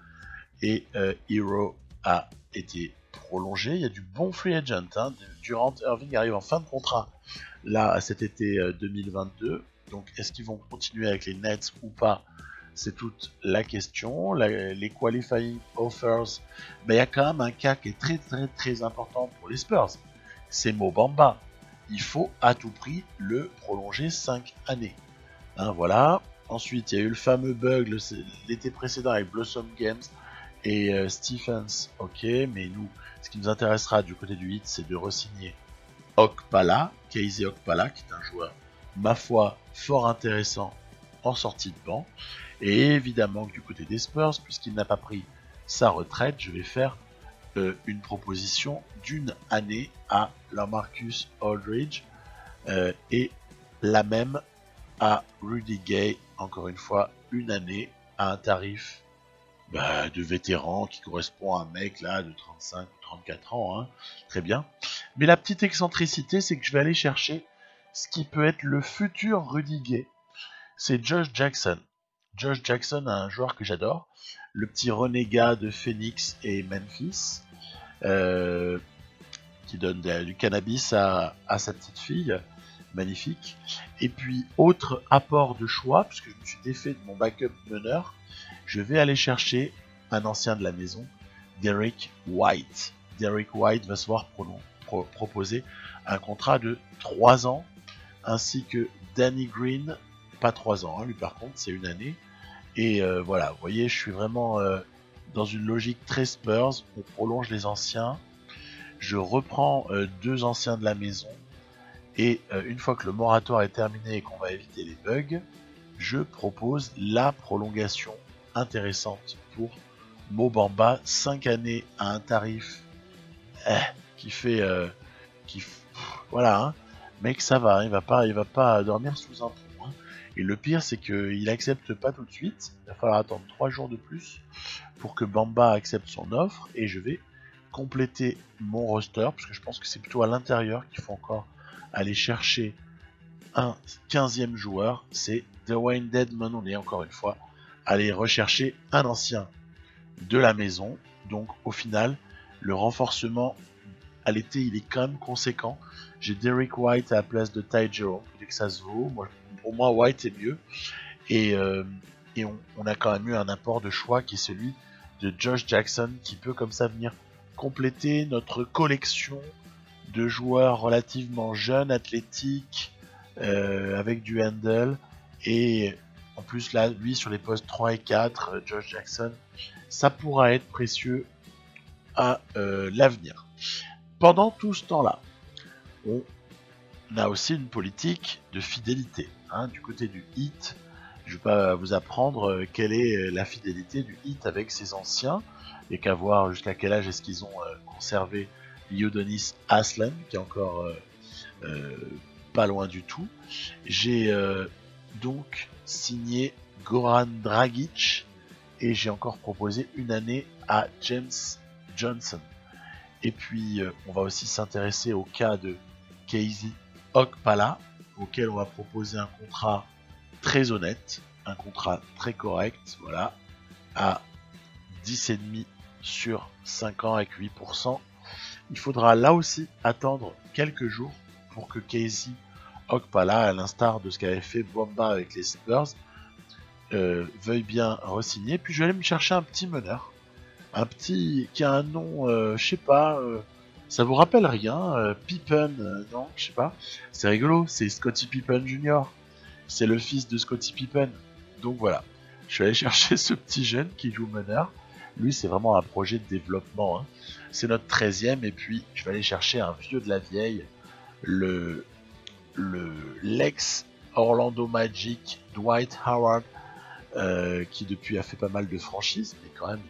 Et Hero a été prolongé. Il y a du bon free agent, hein. Durant Irving arrive en fin de contrat là cet été 2022. Donc est-ce qu'ils vont continuer avec les Nets ou pas? C'est toute la question. Les qualifying offers, il y a quand même un cas qui est très très très important pour les Spurs. C'est Mo Bamba. Il faut à tout prix le prolonger 5 années. Hein, voilà. Ensuite, il y a eu le fameux bug l'été précédent avec Blossom Games et Stephens. Ok, mais nous, ce qui nous intéressera du côté du Heat, c'est de re-signer Okpala, Casey Okpala, qui est un joueur, ma foi, fort intéressant en sortie de banc. Et évidemment que du côté des Spurs, puisqu'il n'a pas pris sa retraite, je vais faire une proposition d'une année à LaMarcus Aldridge et la même à Rudy Gay, encore une fois, une année à un tarif de vétéran qui correspond à un mec là de 35 ou 34 ans, hein. Très bien. Mais la petite excentricité, c'est que je vais aller chercher ce qui peut être le futur Rudy Gay. C'est Josh Jackson. Josh Jackson, un joueur que j'adore, le petit renégat de Phoenix et Memphis, qui donne du cannabis à sa petite fille, magnifique. Et puis, autre apport de choix, puisque je me suis défait de mon backup meneur, je vais aller chercher un ancien de la maison, Derek White. Derek White va se voir proposer un contrat de 3 ans, ainsi que Danny Green, pas 3 ans, hein, lui par contre c'est une année. Et voilà, vous voyez, je suis vraiment dans une logique très Spurs, on prolonge les anciens, je reprends 2 anciens de la maison, et une fois que le moratoire est terminé et qu'on va éviter les bugs, je propose la prolongation intéressante pour Mo Bamba, 5 années à un tarif qui fait... voilà, hein. Mec, ça va, hein, il va pas dormir sous un pont. Hein. Et le pire, c'est qu'il accepte pas tout de suite. Il va falloir attendre 3 jours de plus pour que Bamba accepte son offre. Et je vais compléter mon roster, parce que je pense que c'est plutôt à l'intérieur qu'il faut encore aller chercher un 15e joueur. C'est Dewayne Dedmon. On est encore une fois aller rechercher un ancien de la maison. Donc au final, le renforcement à l'été, il est quand même conséquent. J'ai Derek White à la place de Ty Jerome, dès que ça se vaut. Pour moi, White est mieux. Et on a quand même eu un apport de choix qui est celui de Josh Jackson, qui peut comme ça venir compléter notre collection de joueurs relativement jeunes, athlétiques, avec du handle. Et en plus, là, lui, sur les postes 3 et 4, Josh Jackson, ça pourra être précieux à l'avenir. Pendant tout ce temps-là, on a aussi une politique de fidélité. Hein, du côté du Heat, je ne vais pas vous apprendre quelle est la fidélité du Heat avec ses anciens, et qu'à voir jusqu'à quel âge est-ce qu'ils ont conservé Udonis Haslem, qui est encore pas loin du tout. J'ai donc signé Goran Dragic, et j'ai encore proposé une année à James Johnson. Et puis, on va aussi s'intéresser au cas de Casey Okpala, auquel on va proposer un contrat très honnête, un contrat très correct, voilà, à 10,5 sur 5 ans avec 8%. Il faudra là aussi attendre quelques jours pour que Casey Okpala, à l'instar de ce qu'avait fait Bamba avec les Spurs, veuille bien re-signer. Puis je vais aller me chercher un petit meneur. Un petit qui a un nom, je sais pas, ça vous rappelle rien, Pippen, non, je sais pas. C'est rigolo, c'est Scottie Pippen Jr. C'est le fils de Scottie Pippen. Donc voilà, je suis allé chercher ce petit jeune qui joue meneur. Lui, c'est vraiment un projet de développement. Hein. C'est notre 13e, et puis je vais aller chercher un vieux de la vieille, l'ex Orlando Magic, Dwight Howard, qui depuis a fait pas mal de franchises, mais quand même,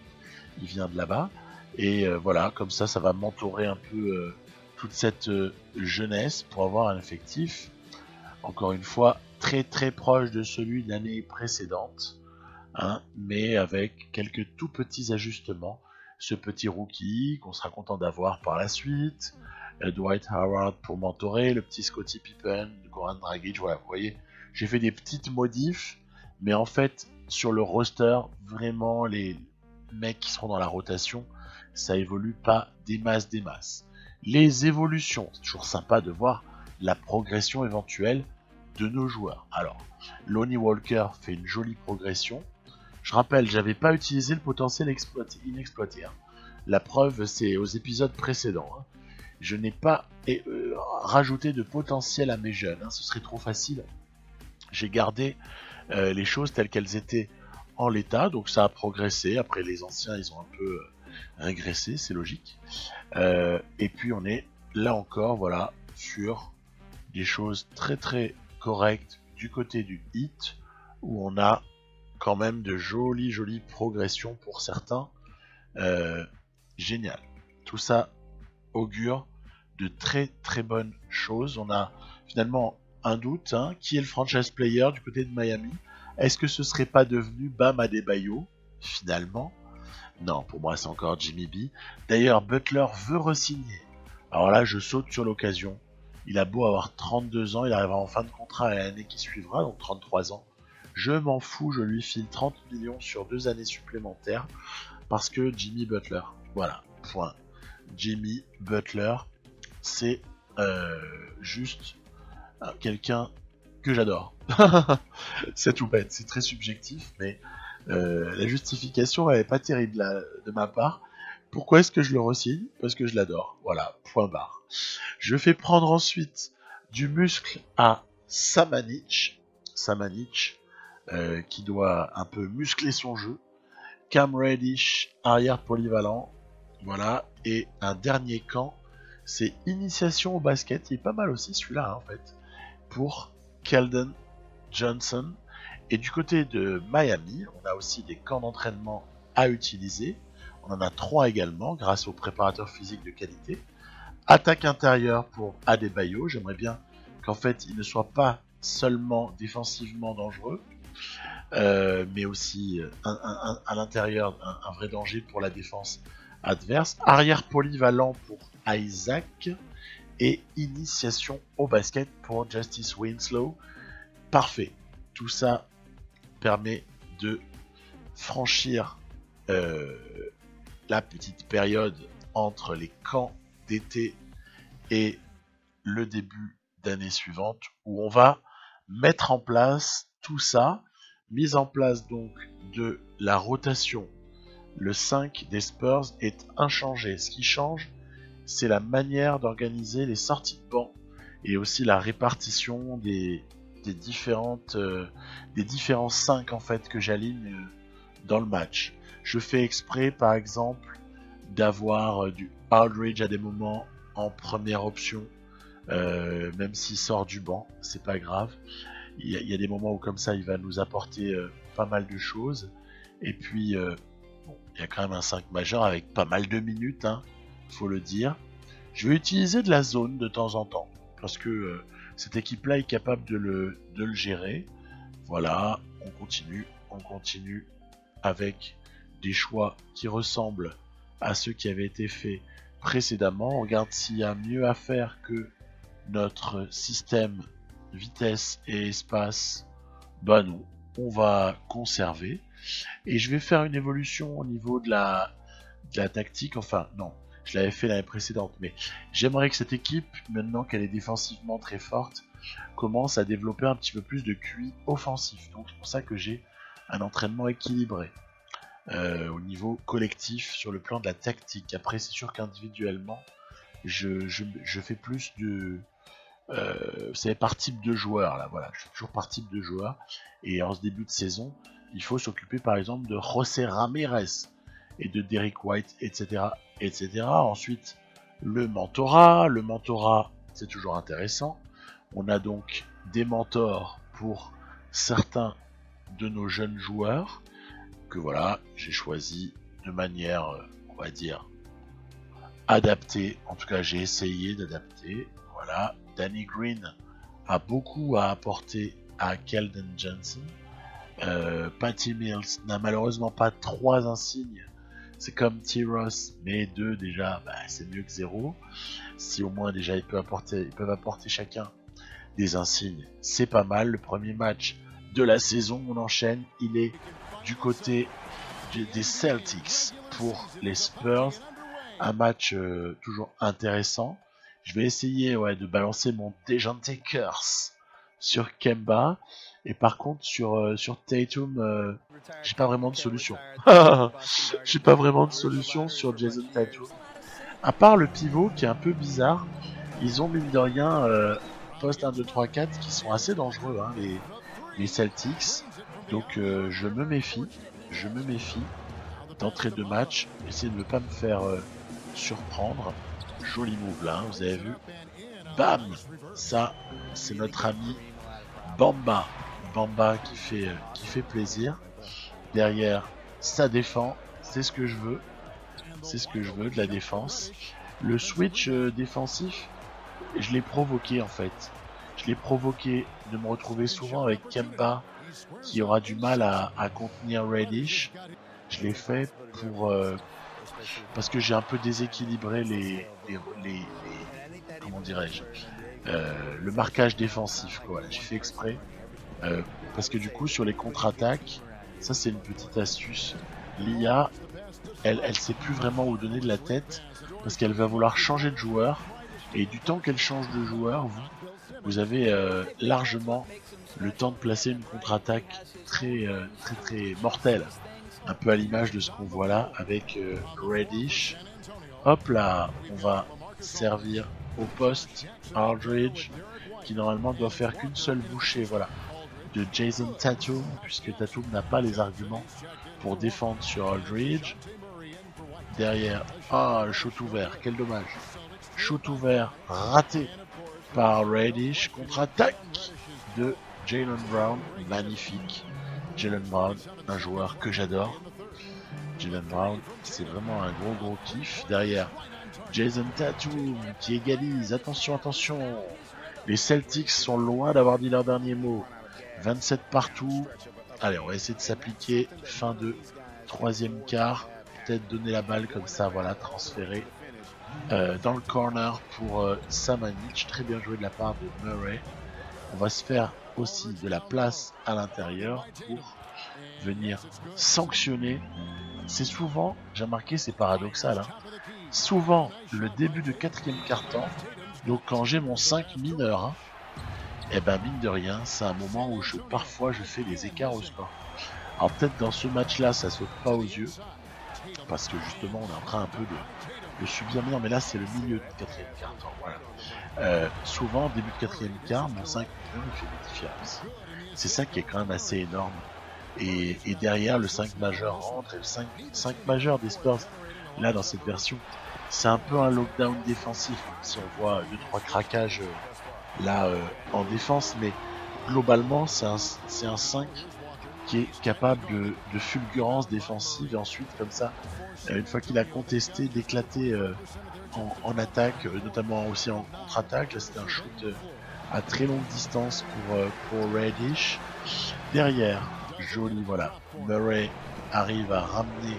il vient de là-bas. Et voilà, comme ça va mentorer un peu toute cette jeunesse pour avoir un effectif, encore une fois, très très proche de celui de l'année précédente, hein, mais avec quelques tout petits ajustements. Ce petit rookie qu'on sera content d'avoir par la suite, Dwight Howard pour mentorer, le petit Scottie Pippen, Goran Dragic, voilà, vous voyez, j'ai fait des petites modifs, mais en fait, sur le roster, vraiment, les mecs qui seront dans la rotation, ça évolue pas des masses. Les évolutions, c'est toujours sympa de voir la progression éventuelle de nos joueurs. Alors, Lonnie Walker fait une jolie progression. Je rappelle, j'avais pas utilisé le potentiel inexploité. Hein. La preuve, c'est aux épisodes précédents. Hein. Je n'ai pas rajouté de potentiel à mes jeunes. Hein. Ce serait trop facile. J'ai gardé les choses telles qu'elles étaient en l'état, donc ça a progressé. Après, les anciens, ils ont un peu régressé, c'est logique. Et puis, on est là encore, voilà, sur des choses très très correctes du côté du Heat, où on a quand même de jolies progressions pour certains. Génial. Tout ça augure de très très bonnes choses. On a finalement un doute, hein, qui est le franchise player du côté de Miami. Est-ce que ce serait pas devenu Bam Adebayo, finalement? Non, pour moi c'est encore Jimmy B. D'ailleurs, Butler veut re-signer. Alors là, je saute sur l'occasion. Il a beau avoir 32 ans, il arrivera en fin de contrat à l'année qui suivra, donc 33 ans. Je m'en fous, je lui file 30 millions sur 2 années supplémentaires, parce que Jimmy Butler. Voilà, point. Jimmy Butler, c'est juste quelqu'un que j'adore. C'est tout bête, c'est très subjectif, mais la justification elle est pas terrible là, de ma part. Pourquoi est-ce que je le re-signe? Parce que je l'adore. Voilà, point barre. Je fais prendre ensuite du muscle à Samanic. Samanic, qui doit un peu muscler son jeu. Cam Reddish, arrière polyvalent. Voilà, et un dernier camp, c'est Initiation au basket. Il est pas mal aussi celui-là, hein, en fait, pour Keldon Johnson. Et du côté de Miami, on a aussi des camps d'entraînement à utiliser. On en a 3 également, grâce aux préparateurs physiques de qualité. Attaque intérieure pour Adebayo. J'aimerais bien qu'en fait, il ne soit pas seulement défensivement dangereux, mais aussi à l'intérieur un vrai danger pour la défense adverse. Arrière polyvalent pour Isaac. Et initiation au basket pour Justice Winslow. Parfait. Tout ça permet de franchir la petite période entre les camps d'été et le début d'année suivante, où on va mettre en place tout ça. Mise en place donc de la rotation. Le 5 des Spurs est inchangé. Ce qui change, c'est la manière d'organiser les sorties de banc et aussi la répartition des différents 5 en fait que j'aligne dans le match. Je fais exprès par exemple d'avoir du Aldridge à des moments en première option, même s'il sort du banc, c'est pas grave. Il y a des moments où comme ça il va nous apporter pas mal de choses. Et puis bon, il y a quand même un 5 majeur avec pas mal de minutes, hein, faut le dire. Je vais utiliser de la zone de temps en temps, parce que cette équipe-là est capable de le gérer. Voilà, on continue avec des choix qui ressemblent à ceux qui avaient été faits précédemment. On regarde s'il y a mieux à faire que notre système vitesse et espace. Bah non, on va conserver. Et je vais faire une évolution au niveau de la tactique. Enfin, non, je l'avais fait l'année précédente, mais j'aimerais que cette équipe, maintenant qu'elle est défensivement très forte, commence à développer un petit peu plus de QI offensif. Donc c'est pour ça que j'ai un entraînement équilibré au niveau collectif sur le plan de la tactique. Après, c'est sûr qu'individuellement, je fais plus de... c'est par type de joueur, là, voilà, je suis toujours par type de joueur. Et en ce début de saison, il faut s'occuper par exemple de José Ramirez et de Derrick White, etc., etc. Ensuite, le mentorat, c'est toujours intéressant. On a donc des mentors pour certains de nos jeunes joueurs que voilà, j'ai choisi de manière, on va dire, adaptée. En tout cas, j'ai essayé d'adapter. Voilà, Danny Green a beaucoup à apporter à Keldon Johnson. Patty Mills n'a malheureusement pas 3 insignes. C'est comme T-Ross, mais 2 déjà, bah, c'est mieux que 0. Si au moins déjà ils peuvent apporter chacun des insignes, c'est pas mal. Le premier match de la saison, on enchaîne. Il est du côté des Celtics pour les Spurs. Un match toujours intéressant. Je vais essayer de balancer mon Dejounte Curse sur Kemba. Et par contre sur Tatum, j'ai pas vraiment de solution. J'ai pas vraiment de solution sur Jason Tatum. À part le pivot qui est un peu bizarre, ils ont mine de rien poste 1, 2, 3, 4 qui sont assez dangereux, hein, les Celtics. Donc je me méfie d'entrée de match. Essayez de ne pas me faire surprendre. Joli move là, hein, vous avez vu. Bam! Ça, c'est notre ami Bamba. Bamba qui fait plaisir. Derrière, ça défend. C'est ce que je veux. C'est ce que je veux, de la défense. Le switch défensif, je l'ai provoqué en fait. Je l'ai provoqué de me retrouver souvent avec Kemba qui aura du mal à contenir Reddish. Je l'ai fait pour parce que j'ai un peu déséquilibré les comment dirais-je, le marquage défensif, quoi. Voilà, j'ai fait exprès parce que du coup sur les contre-attaques, ça c'est une petite astuce. L'IA, elle sait plus vraiment où donner de la tête parce qu'elle va vouloir changer de joueur, et du temps qu'elle change de joueur, vous avez largement le temps de placer une contre-attaque très mortelle, un peu à l'image de ce qu'on voit là avec Reddish. Hop là, on va servir au poste Aldridge, qui normalement doit faire qu'une seule bouchée, voilà, de Jason Tatum, puisque Tatum n'a pas les arguments pour défendre sur Aldridge. Derrière, le shoot ouvert, quel dommage. Shoot ouvert raté par Reddish, contre-attaque de Jaylen Brown, magnifique. Jaylen Brown, un joueur que j'adore. Jaylen Brown, c'est vraiment un gros kiff. Derrière, Jason Tatum qui égalise. Attention, les Celtics sont loin d'avoir dit leur dernier mot. 27 partout. Allez, on va essayer de s'appliquer. Fin de troisième quart. Peut-être donner la balle comme ça, voilà, transférer dans le corner pour Samanic. Très bien joué de la part de Murray. On va se faire aussi de la place à l'intérieur pour venir sanctionner. C'est souvent, j'ai remarqué, c'est paradoxal, hein, souvent le début de quatrième quart-temps, donc quand j'ai mon 5 mineur, hein, et ben mine de rien, c'est un moment où parfois je fais des écarts au score. Alors peut-être dans ce match-là, ça saute pas aux yeux, parce que justement on est en train un peu de subir, mais là c'est le milieu du quatrième quart-temps, voilà. Souvent, début de quatrième quart, mon 5 mineur me fait des différences. C'est ça qui est quand même assez énorme. Et derrière, le 5 majeur rentre, et le 5 majeur des Spurs, là dans cette version, c'est un peu un lockdown défensif, si on voit 2-3 craquages là en défense, mais globalement c'est un 5 qui est capable de fulgurance défensive, et ensuite comme ça, une fois qu'il a contesté, d'éclater en attaque, notamment aussi en contre-attaque. Là c'était un shoot à très longue distance pour Reddish. Derrière, joli, voilà, Murray arrive à ramener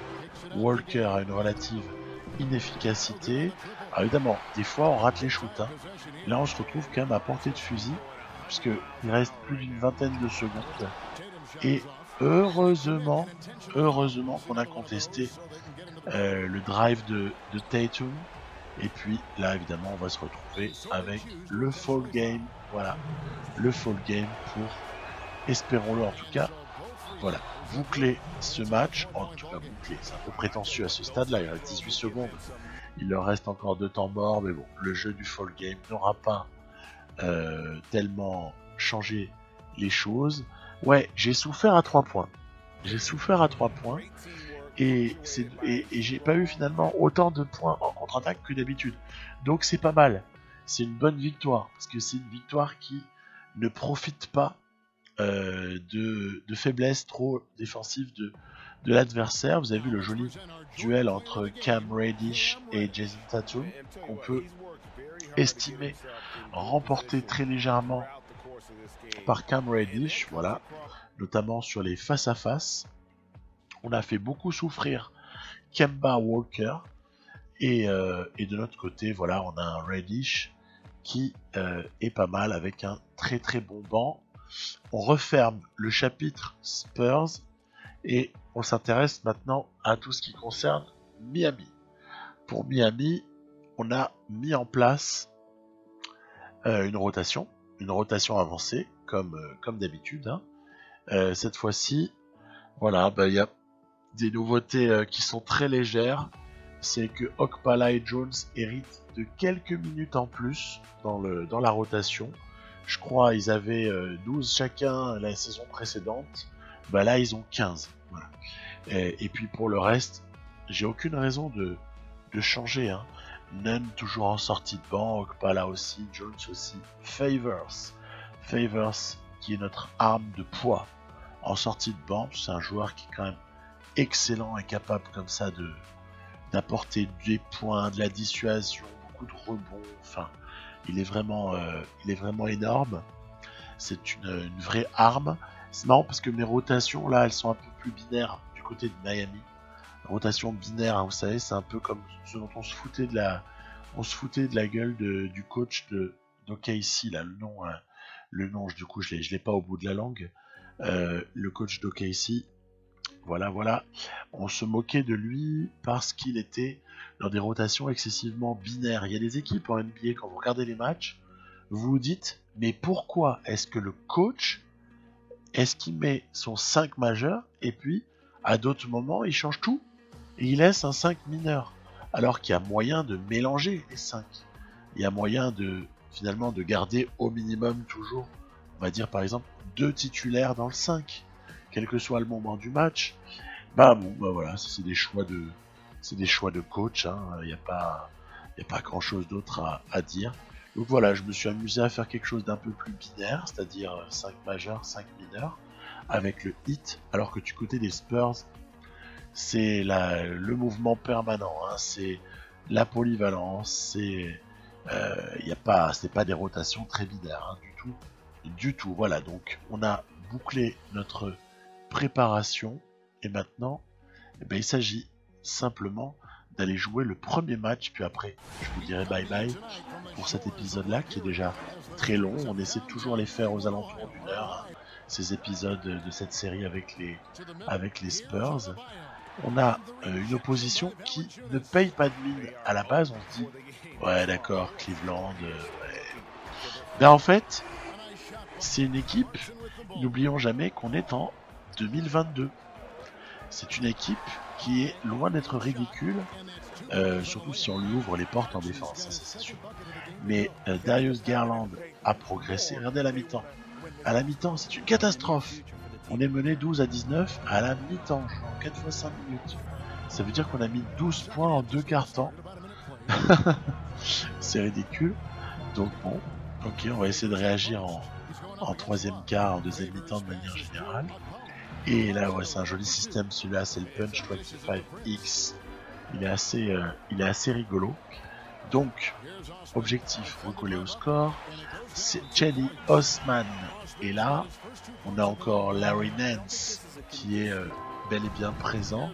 Walker à une relative inefficacité. Alors évidemment, des fois on rate les shoots, hein. Là on se retrouve quand même à portée de fusil, puisque il reste plus d'une vingtaine de secondes, et heureusement qu'on a contesté le drive de Tatum. Et puis là évidemment on va se retrouver avec le fall game, voilà, le fall game pour, espérons-le en tout cas, voilà, boucler ce match. En tout cas boucler, c'est un peu prétentieux à ce stade là, il reste 18 secondes, il leur reste encore 2 temps morts, mais bon, le jeu du fall game n'aura pas tellement changé les choses. Ouais, j'ai souffert à 3 points, et j'ai pas eu finalement autant de points en contre-attaque que d'habitude, donc c'est pas mal, c'est une bonne victoire, parce que c'est une victoire qui ne profite pas de faiblesse trop défensive de l'adversaire. Vous avez vu le joli duel entre Cam Reddish et Jason Tatum, qu'on peut estimer remporté très légèrement par Cam Reddish, voilà, notamment sur les face-à-face. On a fait beaucoup souffrir Kemba Walker, et de notre côté, voilà, on a un Reddish qui est pas mal, avec un très bon banc. On referme le chapitre Spurs et on s'intéresse maintenant à tout ce qui concerne Miami. Pour Miami, on a mis en place une rotation avancée, comme d'habitude, hein. Cette fois-ci, voilà, il y a des nouveautés qui sont très légères. C'est que Okpala et Jones héritent de quelques minutes en plus dans la rotation. Je crois ils avaient 12 chacun la saison précédente. Là ils ont 15. Voilà. Et puis pour le reste, j'ai aucune raison de changer, hein. Nunn toujours en sortie de banc, Okpala aussi, Jones aussi. Favors qui est notre arme de poids en sortie de banc. C'est un joueur qui est quand même excellent et capable comme ça d'apporter des points, de la dissuasion, beaucoup de rebonds. Enfin, il est vraiment énorme. C'est une vraie arme. C'est marrant parce que mes rotations là, elles sont un peu plus binaires du côté de Miami. Rotation binaire, hein, vous savez, c'est un peu comme ce dont on se foutait de la gueule du coach d'OKC là, le nom, du coup je l'ai pas au bout de la langue. Le coach d'OKC, voilà, on se moquait de lui parce qu'il était dans des rotations excessivement binaires. Il y a des équipes en NBA, quand vous regardez les matchs, vous vous dites, mais pourquoi est-ce que le coach, est-ce qu'il met son 5 majeur, et puis, à d'autres moments, il change tout, et il laisse un 5 mineur, alors qu'il y a moyen de mélanger les 5. Il y a moyen finalement de garder au minimum toujours, on va dire par exemple, 2 titulaires dans le 5, quel que soit le moment du match. Voilà, c'est des choix de coach, hein. Il n'y a pas grand chose d'autre à dire. Donc voilà, je me suis amusé à faire quelque chose d'un peu plus binaire, c'est-à-dire 5 majeurs, 5 mineurs, avec le hit, alors que du côté des Spurs, c'est le mouvement permanent, hein. C'est la polyvalence, c'est pas des rotations très binaires, hein, du tout. Voilà, donc on a bouclé notre préparation, et maintenant, il s'agit simplement d'aller jouer le premier match, puis après, je vous dirai bye bye pour cet épisode-là, qui est déjà très long. On essaie de toujours les faire aux alentours d'1 heure, hein, ces épisodes de cette série avec les Spurs. On a une opposition qui ne paye pas de mine. À la base, on se dit, ouais d'accord, Cleveland, ouais. Ben en fait, c'est une équipe, n'oublions jamais qu'on est en 2022. C'est une équipe qui est loin d'être ridicule, surtout si on lui ouvre les portes en défense, ça c'est sûr. Mais Darius Garland a progressé. Regardez à la mi-temps. À la mi-temps, c'est une catastrophe. On est mené 12-19 à la mi-temps, en 4 fois 5 minutes. Ça veut dire qu'on a mis 12 points en 2 quarts-temps. C'est ridicule. Donc bon, ok, on va essayer de réagir en troisième quart, en deuxième mi-temps de manière générale. Et là, ouais, c'est un joli système, celui-là, c'est le Punch 25X. Il est assez rigolo. Donc, objectif, recoller au score. C'est Cedi Osman. Et là, on a encore Larry Nance qui est bel et bien présent.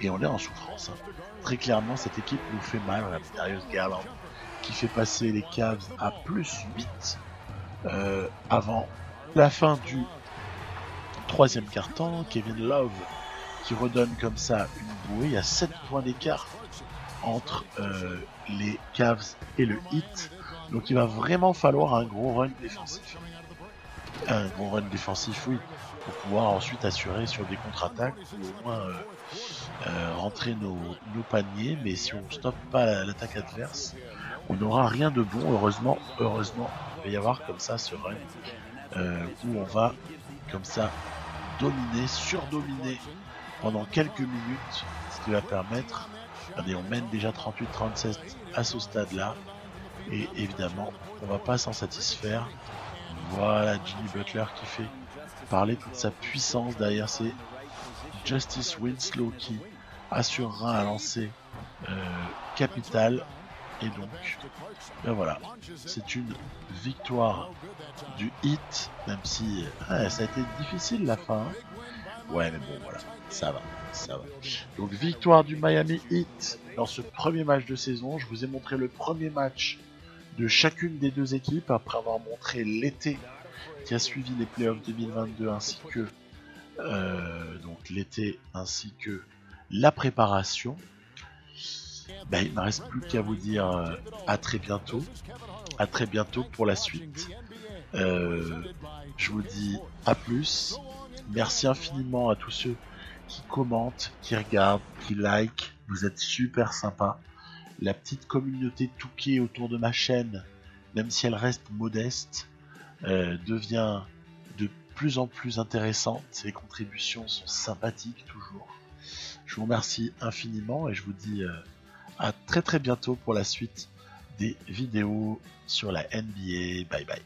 Et on est en souffrance, hein. Très clairement, cette équipe nous fait mal. On a Darius Garland qui fait passer les Cavs à +8 avant la fin du troisième quart-temps. Kevin Love qui redonne comme ça une bouée. Il y a 7 points d'écart entre les Cavs et le Heat. Donc il va vraiment falloir un gros run défensif. Un gros run défensif, oui, pour pouvoir ensuite assurer sur des contre-attaques ou au moins rentrer nos paniers. Mais si on stoppe pas l'attaque adverse, on n'aura rien de bon. Heureusement, il va y avoir comme ça ce run où on va comme ça surdominer pendant quelques minutes, ce qui va permettre, regardez, on mène déjà 38-37 à ce stade-là, et évidemment, on va pas s'en satisfaire. Voilà Jimmy Butler qui fait parler toute sa puissance derrière, c'est Justice Winslow qui assurera un lancer capital, et donc, ben voilà, c'est une victoire du Heat, même si ça a été difficile la fin, hein. Ouais, mais bon, voilà, ça va. Donc, victoire du Miami Heat dans ce premier match de saison. Je vous ai montré le premier match de chacune des deux équipes, après avoir montré l'été qui a suivi les playoffs 2022, ainsi que l'été, ainsi que la préparation. Ben, il ne me reste plus qu'à vous dire à très bientôt pour la suite. Je vous dis à plus. Merci infiniment à tous ceux qui commentent, qui regardent, qui like. Vous êtes super sympas. La petite communauté Touquet autour de ma chaîne, même si elle reste modeste, devient de plus en plus intéressante. Les contributions sont sympathiques toujours. Je vous remercie infiniment et je vous dis à très très bientôt pour la suite des vidéos sur la NBA. Bye bye.